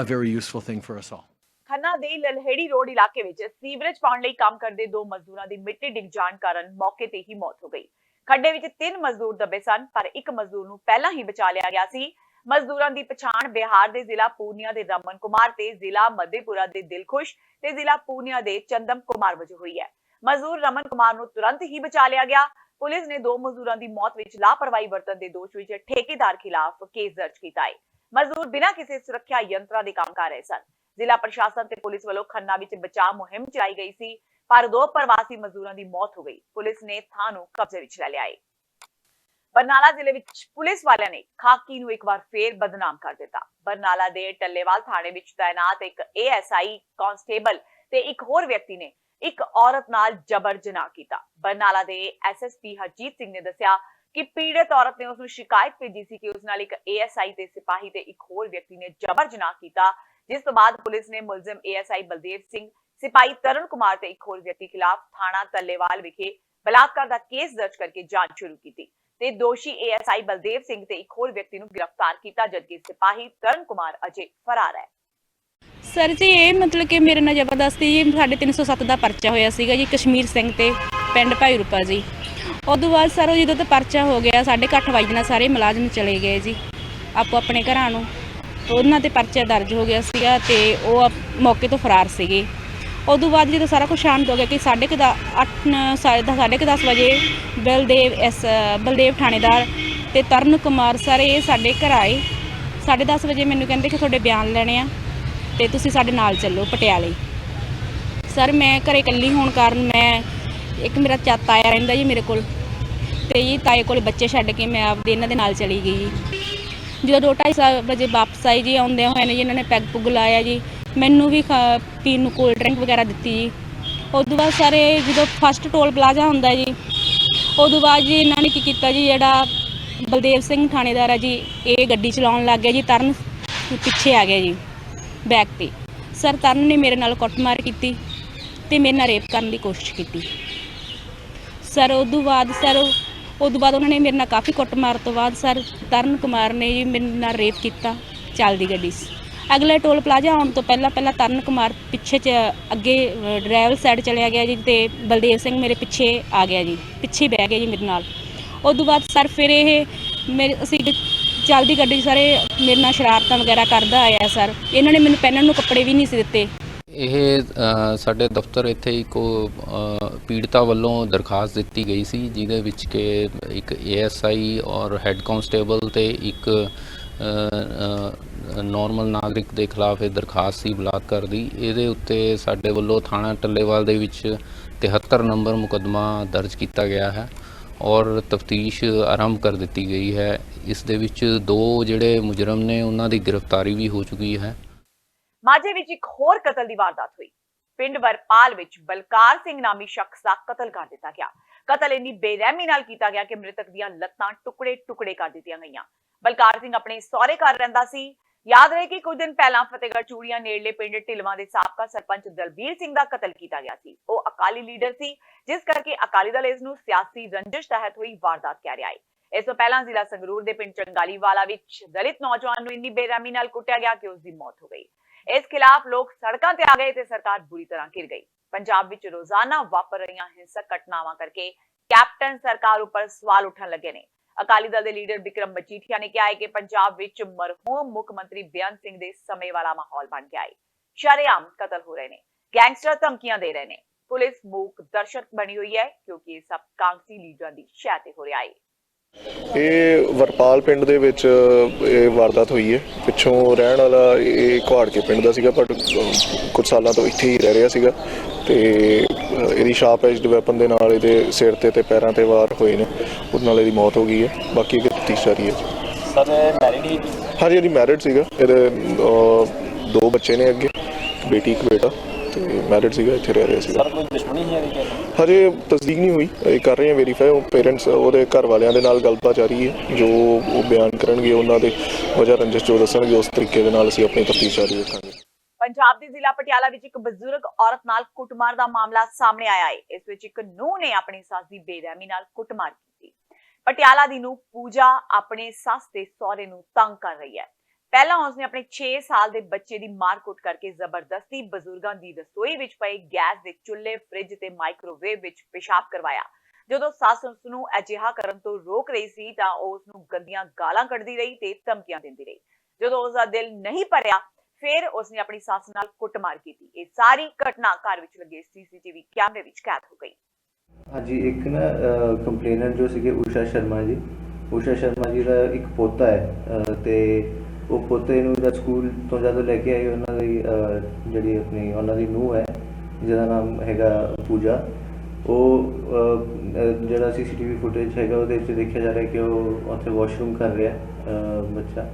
a very useful thing for us all. Khanna ਦੇ Lalheri road ਇਲਾਕੇ ਵਿੱਚ sewerage ਪਾਉਣ ਲਈ ਕੰਮ ਕਰਦੇ 2 ਮਜ਼ਦੂਰਾਂ ਦੀ ਮਿੱਟੀ ਡਿੱਗ ਜਾਣ ਕਾਰਨ ਮੌਕੇ ਤੇ ਹੀ ਮੌਤ ਹੋ ਗਈ। ਖੱਡੇ ਵਿੱਚ 3 ਮਜ਼ਦੂਰ ਦੱਬੇ ਸਨ, ਪਰ ਇੱਕ ਮਜ਼ਦੂਰ ਨੂੰ ਪਹਿਲਾਂ ਹੀ ਬਚਾ ਲਿਆ ਗਿਆ ਸੀ। ਮਜ਼ਦੂਰਾਂ ਦੀ ਪਛਾਣ ਬਿਹਾਰ ਦੇ ਜ਼ਿਲ੍ਹਾ ਪੂਰਨੀਆ ਦੇ ਰਮਨ ਕੁਮਾਰ ਤੇ ਜ਼ਿਲ੍ਹਾ ਮਧੇਪੁਰਾ ਦੇ ਦਿਲਖੁਸ਼ ਤੇ ਜ਼ਿਲ੍ਹਾ ਪੂਰਨੀਆ ਦੇ ਚੰਦਮ ਕੁਮਾਰ ਵਜੋਂ ਹੋਈ ਹੈ। ਮਜ਼ਦੂਰ ਰਮਨ ਕੁਮਾਰ ਨੂੰ ਤੁਰੰਤ ਹੀ ਬਚਾ ਲਿਆ ਗਿਆ। ਪੁਲਿਸ ਨੇ 2 ਮਜ਼ਦੂਰਾਂ ਦੀ ਮੌਤ ਵਿੱਚ ਲਾਪਰਵਾਹੀ ਵਰਤਣ ਦੇ ਦੋਸ਼ ਵਿੱਚ ਠੇਕੇਦਾਰ ਖਿਲਾਫ ਕੇਸ ਦਰਜ ਕੀਤਾ ਹੈ। ਮਜ਼ਦੂਰ ਬਿਨਾਂ ਕਿਸੇ ਸੁਰੱਖਿਆ ਯੰਤਰਾਂ ਦੇ ਕੰਮ ਕਰ ਰਹੇ ਸਨ। ਜ਼ਿਲ੍ਹਾ ਪ੍ਰਸ਼ਾਸਨ ਤੇ ਪੁਲਿਸ ਵੱਲੋਂ ਖੰਨਾ ਵਿੱਚ ਬਚਾਅ ਮੁਹਿੰਮ ਚਲਾਈ ਗਈ ਸੀ, ਪਰ 2 ਪ੍ਰਵਾਸੀ ਮਜ਼ਦੂਰਾਂ ਦੀ ਮੌਤ ਹੋ ਗਈ। ਪੁਲਿਸ ਨੇ ਥਾਂ ਨੂੰ ਕਬਜ਼ੇ ਵਿੱਚ ਲੈ ਲਿਆ ਹੈ। ਬਰਨਾਲਾ ਜ਼ਿਲ੍ਹੇ ਵਿੱਚ ਪੁਲਿਸ ਵਾਲਿਆਂ ਨੇ ਖਾਕੀ ਨੂੰ ਇੱਕ ਵਾਰ ਫੇਰ ਬਦਨਾਮ ਕਰ ਦਿੱਤਾ। ਬਰਨਾਲਾ ਦੇ ਟੱਲੇਵਾਲ ਥਾਣੇ ਵਿੱਚ ਤਾਇਨਾਤ ਇੱਕ ASI ਕਾਂਸਟੇਬਲ ਤੇ ਇੱਕ ਹੋਰ ਵਿਅਕਤੀ ਨੇ ਇੱਕ ਔਰਤ ਨਾਲ ਜਬਰ ਜਨਾਹ ਕੀਤਾ। ਬਰਨਾਲਾ ਦੇ SSP ਹਰਜੀਤ ਸਿੰਘ ਨੇ ਦੱਸਿਆ ਕਿ ਪੀੜਤ ਔਰਤ ਨੇ ਉਸ ਨੂੰ ਸ਼ਿਕਾਇਤ ਭੇਜੀ ਸੀ ਕਿ ਉਸ ਨਾਲ ਇੱਕ ASI ਤੇ ਸਿਪਾਹੀ ਤੇ ਇੱਕ ਹੋਰ ਵਿਅਕਤੀ ਨੇ ਜਬਰ ਜਨਾਹ ਕੀਤਾ, ਜਿਸ ਤੋਂ ਬਾਅਦ ਪੁਲਿਸ ਨੇ ਮੁਲਜ਼ਮ ASI ਬਲਦੇਵ ਸਿੰਘ, ਸਿਪਾਹੀ ਤਰਨ ਕੁਮਾਰ ਤੇ ਇੱਕ ਹੋਰ ਵਿਅਕਤੀ ਖਿਲਾਫ ਥਾਣਾ ਟੱਲੇਵਾਲ ਵਿਖੇ ਬਲਾਤਕਾਰ ਦਾ ਕੇਸ ਦਰਜ ਕਰਕੇ ਜਾਂਚ ਸ਼ੁਰੂ ਕੀਤੀ ਤੇ ਦੋਸ਼ੀ ASI ਬਲਦੇਵ ਸਿੰਘ ਤੇ ਇੱਕ ਹੋਰ ਵਿਅਕਤੀ ਨੂੰ ਗ੍ਰਿਫਤਾਰ ਕੀਤਾ, ਜਦਕਿ ਸਿਪਾਹੀ ਤਰਨ ਕੁਮਾਰ ਅਜੇ ਫਰਾਰ ਹੈ। ਸਰ ਜੀ ਇਹ ਮਤਲਬ ਕਿ ਮੇਰੇ ਨਾਲ ਜ਼ਬਰਦਸਤੀ ਜੀ 307 ਦਾ ਪਰਚਾ ਹੋਇਆ ਸੀਗਾ ਜੀ ਕਸ਼ਮੀਰ ਸਿੰਘ ਤੇ ਪਿੰਡ ਭਾਈ ਰੂਪਾ ਜੀ। ਉਦੋਂ ਬਾਅਦ ਸਰ ਉਹ ਜਦੋਂ ਤੋਂ ਪਰਚਾ ਹੋ ਗਿਆ 8:30 ਵਜੇ ਨਾਲ ਸਾਰੇ ਮੁਲਾਜ਼ਮ ਚਲੇ ਗਏ ਜੀ ਆਪੋ ਆਪਣੇ ਘਰਾਂ ਨੂੰ। ਉਹਨਾਂ ਤੇ ਪਰਚਾ ਦਰਜ ਹੋ ਗਿਆ ਸੀਗਾ ਤੇ ਉਹ ਮੌਕੇ ਤੋਂ ਫਰਾਰ ਸੀਗੇ। ਉਦੋਂ ਬਾਅਦ ਜਦੋਂ ਸਾਰਾ ਕੁਝ ਸ਼ਾਂਤ ਹੋ ਗਿਆ ਕਿ 10:30 ਵਜੇ ਬਲਦੇਵ ਥਾਣੇਦਾਰ ਤੇ ਤਰਨ ਕੁਮਾਰ ਸਰ ਇਹ ਸਾਡੇ ਘਰ ਆਏ। 10:30 ਵਜੇ ਮੈਨੂੰ ਕਹਿੰਦੇ ਕਿ ਤੁਹਾਡੇ ਬਿਆਨ ਲੈਣੇ ਆ ਤੇ ਤੁਸੀਂ ਸਾਡੇ ਨਾਲ ਚੱਲੋ ਪਟਿਆਲੇ। ਸਰ ਮੈਂ ਘਰੇ ਇਕੱਲੀ ਹੋਣ ਕਾਰਨ ਇੱਕ ਮੇਰਾ ਤਾਇਆ ਰਹਿੰਦਾ ਜੀ ਮੇਰੇ ਕੋਲ ਤੇ ਜੀ ਤਾਏ ਕੋਲ ਬੱਚੇ ਛੱਡ ਕੇ ਮੈਂ ਆਪਦੇ ਇਹਨਾਂ ਦੇ ਨਾਲ ਚਲੀ ਗਈ ਜੀ। ਜਦੋਂ 2:30 ਵਜੇ ਵਾਪਸ ਆਈ ਜੀ, ਆਉਂਦੇ ਹੋਏ ਨੇ ਜੀ ਇਹਨਾਂ ਨੇ ਪੈਗ ਪੁੱਗ ਲਾਇਆ ਜੀ, ਮੈਨੂੰ ਵੀ ਪੀਣ ਨੂੰ ਕੋਲਡ ਡਰਿੰਕ ਵਗੈਰਾ ਦਿੱਤੀ ਜੀ। ਉਦੋਂ ਬਾਅਦ ਸਾਰੇ ਜਦੋਂ ਫਸਟ ਟੋਲ ਪਲਾਜ਼ਾ ਹੁੰਦਾ ਜੀ, ਉਦੋਂ ਬਾਅਦ ਜੀ ਇਹਨਾਂ ਨੇ ਕੀ ਕੀਤਾ ਜੀ, ਜਿਹੜਾ ਬਲਦੇਵ ਸਿੰਘ ਥਾਣੇਦਾਰ ਹੈ ਜੀ ਇਹ ਗੱਡੀ ਚਲਾਉਣ ਲੱਗ ਗਿਆ ਜੀ, ਤਰਨ ਪਿੱਛੇ ਆ ਗਿਆ ਜੀ ਬੈਕ ਤੇ। ਸਰ ਤਰਨ ਨੇ ਮੇਰੇ ਨਾਲ ਕੁੱਟਮਾਰ ਕੀਤੀ ਤੇ ਮੇਰੇ ਨਾਲ ਰੇਪ ਕਰਨ ਦੀ ਕੋਸ਼ਿਸ਼ ਕੀਤੀ ਸਰ। ਉਦੋਂ ਬਾਅਦ ਉਹਨਾਂ ਨੇ ਮੇਰੇ ਨਾਲ ਕਾਫੀ ਕੁੱਟਮਾਰ ਤੋਂ ਬਾਅਦ ਸਰ ਤਰਨ ਕੁਮਾਰ ਨੇ ਜੀ ਮੇਰੇ ਨਾਲ ਰੇਪ ਕੀਤਾ ਚੱਲਦੀ ਗੱਡੀ 'ਚ। ਅਗਲੇ ਟੋਲ ਪਲਾਜ਼ਾ ਆਉਣ ਤੋਂ ਪਹਿਲਾਂ ਤਰਨ ਕੁਮਾਰ ਪਿੱਛੇ ਅੱਗੇ ਡਰਾਈਵਰ ਸਾਈਡ ਚਲਿਆ ਗਿਆ ਜੀ ਤੇ ਬਲਦੇਵ ਸਿੰਘ ਮੇਰੇ ਪਿੱਛੇ ਆ ਗਿਆ ਜੀ, ਪਿੱਛੇ ਬਹਿ ਗਿਆ ਜੀ ਮੇਰੇ ਨਾਲ। ਉਦੋਂ ਬਾਅਦ ਸਰ ਫਿਰ ਇਹ ਅਸੀਂ ਚੱਲਦੀ ਗੱਡੀ 'ਚ ਸਾਰੇ ਮੇਰੇ ਨਾਲ ਸ਼ਰਾਰਤਾਂ ਵਗੈਰਾ ਕਰਦਾ ਆਇਆ ਸਰ। ਇਹਨਾਂ ਨੇ ਮੈਨੂੰ ਪਹਿਨਣ ਨੂੰ ਕੱਪੜੇ ਵੀ ਨਹੀਂ ਸੀ ਦਿੱਤੇ। ਇਹ ਸਾਡੇ ਦਫ਼ਤਰ ਇੱਥੇ ਇੱਕ ਪੀੜਤਾ ਵੱਲੋਂ ਦਰਖਾਸਤ ਦਿੱਤੀ ਗਈ ਸੀ, ਜਿਹਦੇ ਵਿੱਚ ਕਿ ਇੱਕ ASI ਔਰ ਹੈੱਡ ਕਾਂਸਟੇਬਲ ਤੇ ਇੱਕ ਨਾਰਮਲ ਨਾਗਰਿਕ ਦੇ ਖਿਲਾਫ ਇਹ ਦਰਖਾਸਤ ਸੀ ਬਲਾਤਕਾਰ ਦੀ। ਇਹਦੇ ਉੱਤੇ ਸਾਡੇ ਵੱਲੋਂ ਥਾਣਾ ਟੱਲੇਵਾਲ ਦੇ ਵਿੱਚ 73 ਨੰਬਰ ਮੁਕੱਦਮਾ ਦਰਜ ਕੀਤਾ ਗਿਆ ਹੈ ਔਰ ਤਫਤੀਸ਼ ਆਰੰਭ ਕਰ ਦਿੱਤੀ ਗਈ ਹੈ। ਇਸ ਦੇ ਵਿੱਚ 2 ਜਿਹੜੇ ਮੁਜਰਮ ਨੇ ਉਹਨਾਂ ਦੀ ਗ੍ਰਿਫਤਾਰੀ ਵੀ ਹੋ ਚੁੱਕੀ ਹੈ। ਮਾਝੇ ਵਿੱਚ ਇੱਕ ਹੋਰ ਕਤਲ ਦੀ ਵਾਰਦਾਤ ਹੋਈ। ਪਿੰਡ ਵਰਪਾਲ ਵਿੱਚ ਬਲਕਾਰ ਸਿੰਘ ਨਾਮੀ ਸ਼ਖਸ ਦਾ ਕਤਲ ਕਰ ਦਿੱਤਾ ਗਿਆ। ਕਤਲ ਇੰਨੀ ਬੇਰਹਿਮੀ ਨਾਲ ਕੀਤਾ ਗਿਆ ਕਿ ਮ੍ਰਿਤਕ ਦੀਆਂ ਲੱਤਾਂ ਟੁਕੜੇ-ਟੁਕੜੇ ਕਰ ਦਿੱਤੀਆਂ ਗਈਆਂ। ਬਲਕਾਰ ਸਿੰਘ ਆਪਣੇ ਸਹੁਰੇ ਘਰ ਰਹਿੰਦਾ ਸੀ ਯਾਦ ਰਹੇ ਕਿ ਕੁਝ ਦਿਨ ਪਹਿਲਾਂ ਫਤਿਹਗੜ੍ਹ ਚੂੜੀਆਂ ਨੇੜਲੇ ਪਿੰਡ ਢਿਲਵਾਂ ਦੇ ਸਾਬਕਾ ਸਰਪੰਚ ਦਲਬੀਰ ਸਿੰਘ ਦਾ ਕਤਲ ਕੀਤਾ ਗਿਆ ਸੀ। ਉਹ ਅਕਾਲੀ ਲੀਡਰ ਸੀ, ਜਿਸ ਕਰਕੇ ਅਕਾਲੀ ਦਲ ਇਸ ਨੂੰ ਸਿਆਸੀ ਰੰਜਿਸ਼ ਤਹਿਤ ਹੋਈ ਵਾਰਦਾਤ ਕਹਿ ਰਿਹਾ ਹੈ। ਇਸ ਤੋਂ ਪਹਿਲਾਂ ਜ਼ਿਲ੍ਹਾ ਸੰਗਰੂਰ ਦੇ ਪਿੰਡ ਚੰਗਾਲੀਵਾਲਾ ਵਿੱਚ ਦਲਿਤ ਨੌਜਵਾਨ ਨੂੰ ਇੰਨੀ ਬੇਰਹਿਮੀ ਨਾਲ ਕੁੱਟਿਆ ਗਿਆ ਕਿ ਉਸ ਦੀ ਮੌਤ ਹੋ ਗਈ। ਇਸ ਖਿਲਾਫ ਲੋਕ ਸੜਕਾਂ ਤੇ ਆ ਗਏ ਤੇ ਸਰਕਾਰ ਬੁਰੀ ਤਰ੍ਹਾਂ ਘਿਰ ਗਈ। ਪੰਜਾਬ ਵਿੱਚ ਰੋਜ਼ਾਨਾ ਵਾਪਰ ਰਹੀਆਂ ਹਿੰਸਕ ਘਟਨਾਵਾਂ ਕਰਕੇ ਕੈਪਟਨ ਸਰਕਾਰ ਉੱਪਰ ਸਵਾਲ ਉੱਠਣ ਲੱਗੇ ਨੇ। ਅਕਾਲੀ ਦਲ ਦੇ ਲੀਡਰ ਬਿਕਰਮ ਮਜੀਠੀਆ ਨੇ ਕਿਹਾ ਹੈ ਕਿ ਪੰਜਾਬ ਵਿੱਚ ਮਰਹੂਮ ਮੁੱਖ ਮੰਤਰੀ ਬੇਅੰਤ ਸਿੰਘ ਦੇ ਸਮੇਂ ਵਾਲਾ ਮਾਹੌਲ ਬਣ ਗਿਆ ਹੈ। ਸ਼ਰੇਆਮ ਕਤਲ ਹੋ ਰਹੇ ਨੇ, ਗੈਂਗਸਟਰ ਧਮਕੀਆਂ ਦੇ ਰਹੇ ਨੇ, ਪੁਲਿਸ ਮੂਕ ਦਰਸ਼ਕ ਬਣੀ ਹੋਈ ਹੈ ਕਿਉਂਕਿ ਇਹ ਸਭ ਕਾਂਗਰਸੀ ਲੀਡਰਾਂ ਦੀ ਸ਼ਹਿ ਤੇ ਹੋ ਰਿਹਾ ਹੈ। ਇਹ ਵਰਪਾਲ ਪਿੰਡ ਦੇ ਵਿੱਚ ਇਹ ਵਾਰਦਾਤ ਹੋਈ ਹੈ। ਪਿੱਛੋਂ ਰਹਿਣ ਵਾਲਾ ਇਹ ਘਾੜਕੇ ਪਿੰਡ ਦਾ ਸੀਗਾ, ਪਰ ਕੁਝ ਸਾਲਾਂ ਤੋਂ ਇੱਥੇ ਹੀ ਰਹਿ ਰਿਹਾ ਸੀਗਾ ਤੇ ਇਹਦੀ ਸ਼ਾਰਪ ਐਜਡ ਵੈਪਨ ਦੇ ਨਾਲ ਇਹਦੇ ਸਿਰ ਤੇ ਪੈਰਾਂ ਤੇ ਵਾਰ ਹੋਏ ਨੇ, ਉਹਦੇ ਨਾਲ ਇਹਦੀ ਮੌਤ ਹੋ ਗਈ ਹੈ। ਬਾਕੀ ਇਹਦੀ ਤਫਤੀਸ਼ ਜਾਰੀ ਹੈ। ਸਰ ਮੈਰਿਡ ਹੀ? ਹਾਂਜੀ, ਇਹਦੀ ਮੈਰਿਡ ਸੀਗਾ। ਇਹਦੇ 2 ਬੱਚੇ ਨੇ, ਅੱਗੇ ਬੇਟੀ ਇੱਕ ਬੇਟਾ, ਤੇ ਮੈਰਿਡ ਸੀਗਾ, ਇੱਥੇ ਰਹਿ ਰਿਹਾ ਸੀਗਾ। ਸਰ ਕੋਈ ਦੁਸ਼ਮਣੀ ਹੈ ਇਹਦੀ? ਹਜੇ ਤਸਦੀਕ ਨਹੀਂ ਹੋਈ, ਇਹ ਕਰ ਰਹੇ ਹਾਂ ਵੈਰੀਫਾਈ। ਪੇਰੈਂਟਸ ਉਹਦੇ ਘਰ ਵਾਲਿਆਂ ਦੇ ਨਾਲ ਗੱਲਬਾਤ ਜਾਰੀ ਹੈ, ਜੋ ਉਹ ਬਿਆਨ ਕਰਨਗੇ ਉਹਨਾਂ ਦੇ ਵਜ੍ਹਾ ਰੰਜਿਸ਼ ਜੋ ਦੱਸਣਗੇ ਉਸ ਤਰੀਕੇ ਦੇ ਨਾਲ ਅਸੀਂ ਆਪਣੀ ਤਫਤੀਸ਼ ਜਾਰੀ ਰੱਖਾਂਗੇ। ਪੰਜਾਬ ਦੇ ਜ਼ਿਲ੍ਹਾ ਪਟਿਆਲਾ ਵਿੱਚ ਇੱਕ ਬਜ਼ੁਰਗ ਔਰਤ ਨਾਲ ਕੁੱਟਮਾਰ ਦਾ ਮਾਮਲਾ ਸਾਹਮਣੇ ਆਇਆ ਹੈ। ਇਸ ਵਿੱਚ ਇੱਕ ਨੂੰਹ ਨੇ ਆਪਣੀ ਸੱਸ ਦੀ ਬੇਰਹਿਮੀ ਨਾਲ ਕੁੱਟਮਾਰ ਕੀਤੀ। ਪਟਿਆਲਾ ਦੀ ਨੂੰਹ ਪੂਜਾ ਆਪਣੇ ਸੱਸ ਤੇ ਸਹੁਰੇ ਨੂੰ ਤੰਗ ਕਰ ਰਹੀ ਹੈ। ਪਹਿਲਾਂ ਉਸਨੇ ਆਪਣੇ 6 ਸਾਲ ਦੇ ਬੱਚੇ ਦੀ ਮਾਰ-ਕੁੱਟ ਕਰਕੇ ਜ਼ਬਰਦਸਤੀ ਬਜ਼ੁਰਗਾਂ ਦੀ ਰਸੋਈ ਵਿੱਚ ਪਏ ਗੈਸ ਦੇ ਚੁੱਲ੍ਹੇ, ਫ੍ਰਿਜ ਤੇ ਮਾਈਕ੍ਰੋਵੇਵ ਵਿੱਚ ਪਿਸ਼ਾਬ ਕਰਵਾਇਆ। ਜਦੋਂ ਸੱਸ ਉਸ ਨੂੰ ਅਜਿਹਾ ਕਰਨ ਤੋਂ ਰੋਕ ਰਹੀ ਸੀ ਤਾਂ ਉਹ ਉਸ ਨੂੰ ਗੰਦੀਆਂ ਗਾਲਾਂ ਕੱਢਦੀ ਰਹੀ ਤੇ ਧਮਕੀਆਂ ਦਿੰਦੀ ਰਹੀ। ਜਦੋਂ ਉਸ ਦਾ ਦਿਲ ਨਹੀਂ ਭਰਿਆ, ਫਿਰ ਉਸਨੇ ਆਪਣੀ ਸੱਸ ਨਾਲ ਕੁੱਟਮਾਰ ਕੀਤੀ। ਇਹ ਸਾਰੀ ਘਟਨਾ ਘਰ ਵਿੱਚ ਲੱਗੇ ਸੀਸੀਟੀਵੀ ਕੈਮਰੇ ਵਿੱਚ ਕੈਦ ਹੋ ਗਈ। ਹਾਂਜੀ, ਇੱਕ ਨਾ ਕੰਪਲੇਨਰ ਜੋ ਸੀਗੇ ਊਸ਼ਾ ਸ਼ਰਮਾ ਜੀ ਦਾ ਇੱਕ ਪੋਤਾ ਹੈ ਤੇ ਉਹ ਪੋਤੇ ਨੂੰ ਜਦ ਸਕੂਲ ਤੋਂ ਜਦੋਂ ਲੈ ਕੇ ਆਏ ਉਹਨਾਂ ਦੀ ਜਿਹੜੀ ਆਪਣੀ ਉਹਨਾਂ ਦੀ ਨੂੰਹ ਹੈ ਜਿਹਦਾ ਨਾਮ ਹੈਗਾ ਪੂਜਾ, ਉਹ ਜਿਹੜਾ ਸੀਸੀਟੀਵੀ ਫੁਟੇਜ ਹੈਗਾ ਉਹਦੇ ਵਿੱਚ ਦੇਖਿਆ ਜਾ ਰਿਹਾ ਕਿ ਉਹ ਉੱਥੇ ਵਾਸ਼ਰੂਮ ਕਰ ਰਿਹਾ ਬੱਚਾ।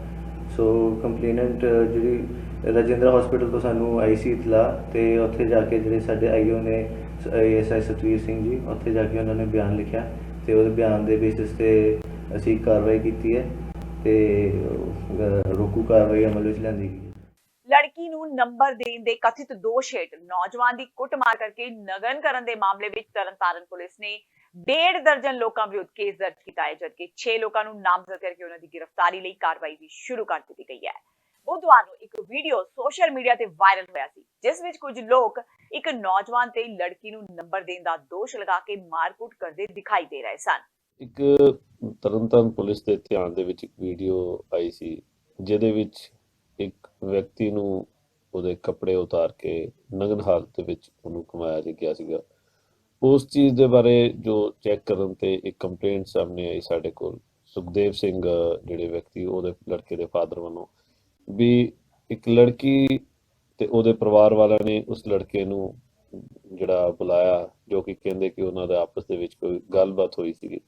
ਸੋ ਕੰਪਲੇਨੈਂਟ ਜਿਹੜੀ ਰਜਿੰਦਰਾ ਹਸਪੀਟਲ ਤੋਂ ਸਾਨੂੰ ਆਈ ਸੀ ਇਤਲਾਹ, ਤੇ ਉੱਥੇ ਜਾ ਕੇ ਜਿਹੜੇ ਸਾਡੇ ਆਈਓ ਨੇ ASI ਸਤਵੀਰ ਸਿੰਘ ਜੀ, ਉੱਥੇ ਜਾ ਕੇ ਉਹਨਾਂ ਨੇ ਬਿਆਨ ਲਿਖਿਆ ਤੇ ਉਹਦੇ ਬਿਆਨ ਦੇ ਬੇਸਿਸ ਤੇ ਅਸੀਂ ਕਾਰਵਾਈ ਕੀਤੀ ਹੈ ਤੇ ਰੋਕੂ ਕਾਰਵਾਈ ਅਮਲ ਵਿੱਚ ਲਿਆਂਦੀ ਗਈ। ਲੜਕੀ ਨੂੰ ਨੰਬਰ ਦੇਣ ਦੇ ਕਥਿਤ ਦੋਸ਼ ਹੇਠ ਨੌਜਵਾਨ ਦੀ ਕੁੱਟਮਾਰ ਕਰਕੇ ਨਗਨ ਕਰਨ ਦੇ ਮਾਮਲੇ ਵਿੱਚ ਤਰਨਤਾਰਨ ਪੁਲਿਸ ਨੇ 1.5 ਦਰਜਨ ਲੋਕਾਂ ਵਿਰੁੱਧ ਕੇਸ ਦਰਜ ਕੀਤਾ ਹੈ, ਜਦਕਿ 6 ਲੋਕਾਂ ਨੂੰ ਨਾਮਜ਼ਦ ਕਰਕੇ ਉਹਨਾਂ ਦੀ ਗ੍ਰਿਫਤਾਰੀ ਲਈ ਕਾਰਵਾਈ ਵੀ ਸ਼ੁਰੂ ਕਰ ਦਿੱਤੀ ਗਈ ਹੈ। ਬੁੱਧਵਾਰ ਨੂੰ ਇੱਕ ਵੀਡੀਓ ਸੋਸ਼ਲ ਮੀਡੀਆ ਤੇ ਵਾਇਰਲ ਹੋਇਆ ਸੀ, ਜਿਸ ਵਿੱਚ ਕੁਝ ਲੋਕ ਇੱਕ ਨੌਜਵਾਨ ਤੇ ਲੜਕੀ ਨੂੰ ਨੰਬਰ ਦੇਣ ਦਾ ਦੋਸ਼ ਲਗਾ ਕੇ ਮਾਰਕੁੱਟ ਕਰਦੇ ਦਿਖਾਈ ਦੇ ਰਹੇ ਸਨ। ਇੱਕ ਤਰਨਤਾਰਨ ਪੁਲਿਸ ਦੇ ਧਿਆਨ ਦੇ ਵਿੱਚ ਇੱਕ ਵੀਡੀਓ ਆਈ ਸੀ, ਜਿਹਦੇ ਵਿੱਚ ਇੱਕ ਵਿਅਕਤੀ ਨੂੰ ਉਹਦੇ ਕੱਪੜੇ ਉਤਾਰ ਕੇ ਨਗਨ ਹਾਲਤ ਦੇ ਵਿੱਚ ਉਹਨੂੰ ਘੁਮਾਇਆ ਗਿਆ ਸੀਗਾ। ਉਸ ਚੀਜ਼ ਦੇ ਬਾਰੇ ਜੋ ਚੈੱਕ ਕਰਨ ਤੇ ਇੱਕ ਕੰਪਲੇਂਟ ਸਾਹਮਣੇ ਆਈ ਸਾਡੇ ਕੋਲ, ਸੁਖਦੇਵ ਸਿੰਘ ਜਿਹੜੇ ਵਿਅਕਤੀ ਉਹਦੇ ਲੜਕੇ ਦੇ ਫਾਦਰ ਵੱਲੋਂ, ਵੀ ਇੱਕ ਲੜਕੀ ਤੇ ਉਹਦੇ ਪਰਿਵਾਰ ਵਾਲਿਆਂ ਨੇ ਉਸ ਲੜਕੇ ਨੂੰ ਜਿਹੜਾ ਬੁਲਾਇਆ, ਜੋ ਕਿ ਕਹਿੰਦੇ ਕਿ ਉਹਨਾਂ ਦਾ ਆਪਸ ਦੇ ਵਿੱਚ ਕੋਈ ਗੱਲਬਾਤ ਹੋਈ ਸੀਗੀ।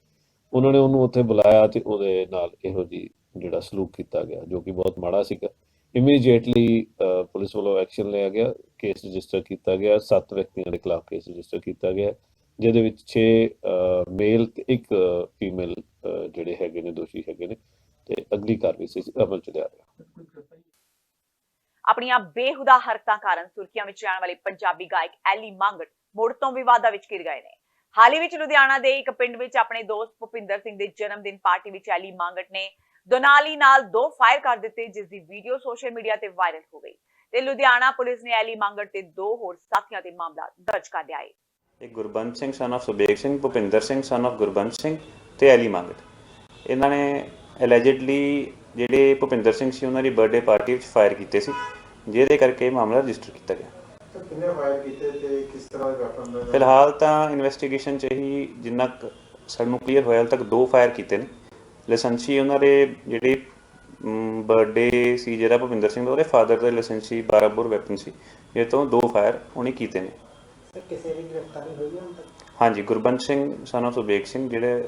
ਉਹਨਾਂ ਨੇ ਉਹਨੂੰ ਉੱਥੇ ਬੁਲਾਇਆ ਤੇ ਉਹਦੇ ਨਾਲ ਇਹੋ ਜਿਹੀ ਜਿਹੜਾ ਸਲੂਕ ਕੀਤਾ ਗਿਆ, ਜੋ ਕਿ ਬਹੁਤ ਮਾੜਾ ਸੀਗਾ। ਇਮੀਡੀਏਟਲੀ ਪੁਲਿਸ ਵੱਲੋਂ ਐਕਸ਼ਨ ਲਿਆ ਗਿਆ, ਕੇਸ ਰਜਿਸਟਰ ਕੀਤਾ ਗਿਆ, 7 ਵਿਅਕਤੀਆਂ ਦੇ ਖਿਲਾਫ ਕੇਸ ਰਜਿਸਟਰ ਕੀਤਾ ਗਿਆ, ਜਿਹਦੇ ਵਿੱਚ 6 ਮੇਲ ਤੇ 1 ਫੀਮੇਲ ਜਿਹੜੇ ਹੈਗੇ ਨੇ ਦੋਸ਼ੀ ਹੈਗੇ ਨੇ, ਤੇ ਅਗਲੀ ਕਾਰਵਾਈ ਅਮਲ ਚ ਲਿਆ ਰਿਹਾ। ਆਪਣੀਆਂ ਬੇਹੁਦਾ ਹਰਕਤਾਂ ਕਾਰਨ ਸੁਰਖੀਆਂ ਵਿੱਚ ਰਹਿਣ ਵਾਲੇ ਪੰਜਾਬੀ ਗਾਇਕ ਐਲੀ ਮੰਗਟ ਮੁੜ ਤੋਂ ਵਿਵਾਦਾਂ ਵਿੱਚ ਘਿਰ ਗਏ ਨੇ। ਹਾਲ ਹੀ ਵਿੱਚ ਲੁਧਿਆਣਾ ਦੇ ਇੱਕ ਪਿੰਡ ਵਿੱਚ ਆਪਣੇ ਦੋਸਤ ਭੁਪਿੰਦਰ ਸਿੰਘ ਦੇ ਜਨਮ ਦਿਨ ਪਾਰਟੀ ਵਿੱਚ ਐਲੀ ਮੰਗਟ ਨੇ ਦੋਨਾਲੀ ਨਾਲ 2 ਫਾਇਰ ਕਰ ਦਿੱਤੇ, ਜਿਸ ਦੀ ਵੀਡੀਓ ਸੋਸ਼ਲ ਮੀਡੀਆ ਤੇ ਵਾਇਰਲ ਹੋ ਗਈ ਤੇ ਲੁਧਿਆਣਾ ਪੁਲਿਸ ਨੇ ਐਲੀ ਮੰਗਟ ਤੇ 2 ਹੋਰ ਸਾਥੀਆਂ ਤੇ ਮਾਮਲਾ ਦਰਜ ਕਰ ਲਿਆ ਹੈ। ਇੱਕ Gurbans Singh son of Subeg Singh, Bhupinder Singh son of Gurbans Singh ਤੇ ਐਲੀ ਮੰਗਟ, ਇਹਨਾਂ ਨੇ ਅਲੈਜਿਡਲੀ ਜਿਹੜੇ ਭੁਪਿੰਦਰ ਸਿੰਘ ਸੀ ਉਹਨਾਂ ਦੀ ਬਰਥਡੇ ਪਾਰਟੀ ਵਿੱਚ ਫਾਇਰ ਕੀਤੇ ਸੀ, ਜਿਹਦੇ ਕਰਕੇ ਮਾਮਲਾ ਰਜਿਸਟਰ ਕੀਤਾ ਗਿਆ। ਕਿੰਨੇ ਫਾਇਰ ਕੀਤੇ ਤੇ ਕਿਸ ਤਰ੍ਹਾਂ ਦੇ ਵੈਪਨ ਦਾ? ਫਿਲਹਾਲ ਤਾਂ ਇਨਵੈਸਟੀਗੇਸ਼ਨ 'ਚ ਹੀ ਜਿੰਨਾ ਸਾਨੂੰ ਕਲੀਅਰ ਹੋਇਆ, ਹਾਲੇ ਤੱਕ 2 ਫਾਇਰ ਕੀਤੇ ਨੇ। ਲਾਇਸੈਂਸੀ ਉਹਨਾਂ ਦੇ ਜਿਹੜੀ ਬਰਥਡੇ ਸੀ ਜਿਹੜਾ ਭੁਪਿੰਦਰ ਸਿੰਘ ਦਾ, ਉਹਦੇ ਫਾਦਰ ਦੇ ਲਾਇਸੈਂਸੀ 12 ਬੋਰ ਵੈਪਨ ਸੀ, ਇਹ ਤੋਂ 2 ਫਾਇਰ ਉਹਨੇ ਕੀਤੇ ਨੇ। ਕਿਸੇ ਦੀ ਗ੍ਰਿਫਤਾਰੀ ਹੋਈ ਹੈ? ਹਾਂਜੀ, ਗੁਰਬੰਸ ਸਿੰਘ ਸਨ ਆਫ ਸੁਬੇਗ ਸਿੰਘ ਜਿਹੜੇ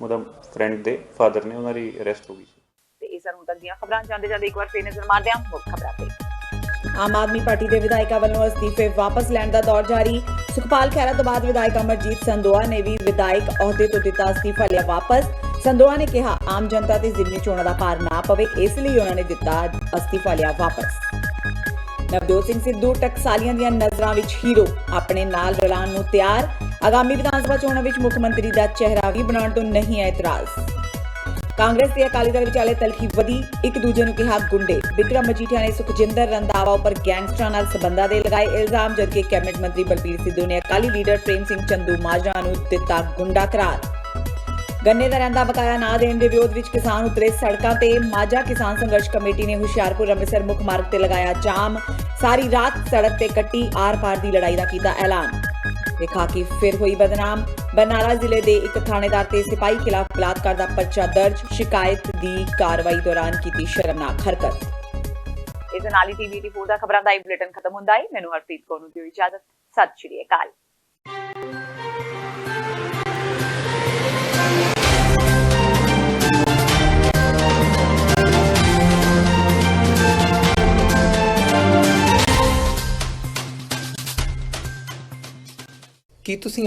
ਉਹਦਾ ਫਰੈਂਡ ਦੇ ਫਾਦਰ ਨੇ, ਉਹਨਾਂ ਦੀ ਅਰੈਸਟ ਹੋ ਗਈ ਸੀ। ਤੇ ਇਹ ਸਨ ਹੁਣ ਤੱਕ ਦੀਆਂ ਖਬਰਾਂ। ਜਾਂਦੇ ਇੱਕ ਵਾਰ ਫੇਰ ਨਜ਼ਰ ਮਾਰਦੇ ਹਾਂ ਮੁੱਖ ਖਬਰਾਂ ਤੇ। ਆਮ ਆਦਮੀ ਪਾਰਟੀ ਦੇ ਵਿਧਾਇਕਾਂ ਵੱਲੋਂ ਅਸਤੀਫੇ ਵਾਪਸ ਲੈਣ ਦਾ ਦੌਰ ਜਾਰੀ। ਸੁਖਪਾਲ ਖਹਿਰਾ ਤੋਂ ਬਾਅਦ ਵਿਧਾਇਕ ਅਮਰਜੀਤ ਸੰਦੋਆ ਨੇ ਵੀ ਵਿਧਾਇਕ ਅਹੁਦੇ ਤੋਂ ਦਿੱਤਾ ਅਸਤੀਫਾ ਲਿਆ ਵਾਪਸ। ਸੰਦੋਆ ਨੇ ਕਿਹਾ ਆਮ ਜਨਤਾ ਤੇ ਜ਼ਿਮਨੀ ਚੋਣਾਂ ਦਾ ਭਾਰ ਨਾ ਪਵੇ, ਇਸ ਲਈ ਉਹਨਾਂ ਨੇ ਦਿੱਤਾ ਅਸਤੀਫਾ ਲਿਆ ਵਾਪਸ। ਨਵਜੋਤ ਸਿੰਘ ਸਿੱਧੂ ਟਕਸਾਲੀਆਂ ਦੀਆਂ ਨਜ਼ਰਾਂ ਵਿੱਚ ਹੀਰੋ, ਆਪਣੇ ਨਾਲ ਰਲਾਉਣ ਨੂੰ ਤਿਆਰ। ਆਗਾਮੀ ਵਿਧਾਨ ਸਭਾ ਚੋਣਾਂ ਵਿੱਚ ਮੁੱਖ ਮੰਤਰੀ ਦਾ ਚਿਹਰਾ ਵੀ ਬਣਾਉਣ ਤੋਂ ਨਹੀਂ ਹੈ ਇਤਰਾਜ਼। ਕਾਂਗਰਸ ਤੇ ਅਕਾਲੀ ਦਲ ਵਿਚਾਲੇ ਤਲਖੀ ਵਧੀ, ਇੱਕ ਦੂਜੇ ਨੂੰ ਕਿਹਾ ਗੁੰਡੇ। ਬਿਕਰਮ ਮਜੀਠੀਆ ਨੇ ਸੁਖਜਿੰਦਰ ਰੰਧਾਵਾ ਉੱਪਰ ਗੈਂਗਸਟਰਾਂ ਨਾਲ ਸਬੰਧਾਂ ਦੇ ਲਗਾਏ ਇਲਜ਼ਾਮ, ਜਦਕਿ ਕੈਬਨਿਟ ਮੰਤਰੀ ਬਲਬੀਰ ਸਿੱਧੂ ਨੇ ਅਕਾਲੀ ਲੀਡਰ ਪ੍ਰੇਮ ਸਿੰਘ ਚੰਦੂਮਾਜਰਾ ਨੂੰ ਦਿੱਤਾ ਗੁੰਡਾ ਕਰਾਰ। ਗੰਨੇ ਦਾ ਰਹਿੰਦਾ ਬਕਾਇਆ ਨਾ ਦੇਣ ਦੇ ਵਿਰੋਧ ਵਿੱਚ ਕਿਸਾਨ ਉਤਰੇ ਸੜਕਾਂ ਤੇ। ਮਾਝਾ ਕਿਸਾਨ ਸੰਘਰਸ਼ ਕਮੇਟੀ ਨੇ ਹੁਸ਼ਿਆਰਪੁਰ ਅੰਮ੍ਰਿਤਸਰ ਮੁੱਖ ਮਾਰਗ ਤੇ ਲਗਾਇਆ ਜਾਮ, ਸਾਰੀ ਰਾਤ ਸੜਕ ਤੇ ਕੱਟੀ, ਆਰ-ਪਾਰ ਦੀ ਲੜਾਈ ਦਾ ਕੀਤਾ ਐਲਾਨ। ਵਿਖਾਕੀ ਫਿਰ ਹੋਈ ਬਦਨਾਮ, ਬਰਨਾਲਾ ਜ਼ਿਲ੍ਹੇ ਦੇ ਇੱਕ ਥਾਣੇਦਾਰ ਤੇ ਸਿਪਾਹੀ ਖਿਲਾਫ ਬਲਾਤਕਾਰ ਦਾ ਪਰਚਾ ਦਰਜ, ਸ਼ਿਕਾਇਤ ਦੀ ਕਾਰਵਾਈ ਦੌਰਾਨ ਕੀਤੀ ਸ਼ਰਮਨਾਕ ਹਰਕਤ। ਇਸ ਨਾਲ ਹੀ ਟੀਵੀ 84 ਦਾ ਖਬਰਾਂ ਦਾ ਬੁਲੇਟਿਨ ਖਤਮ ਹੁੰਦਾ ਹੈ। ਮੈਨੂੰ ਹਰਪ੍ਰੀਤ ਕੌਰ ਨੂੰ ਦਿਓ ਇਜਾਜ਼ਤ। ਸਤਿ ਸ਼੍ਰੀ ਅਕਾਲ। ਕੀ ਤੁਸੀਂ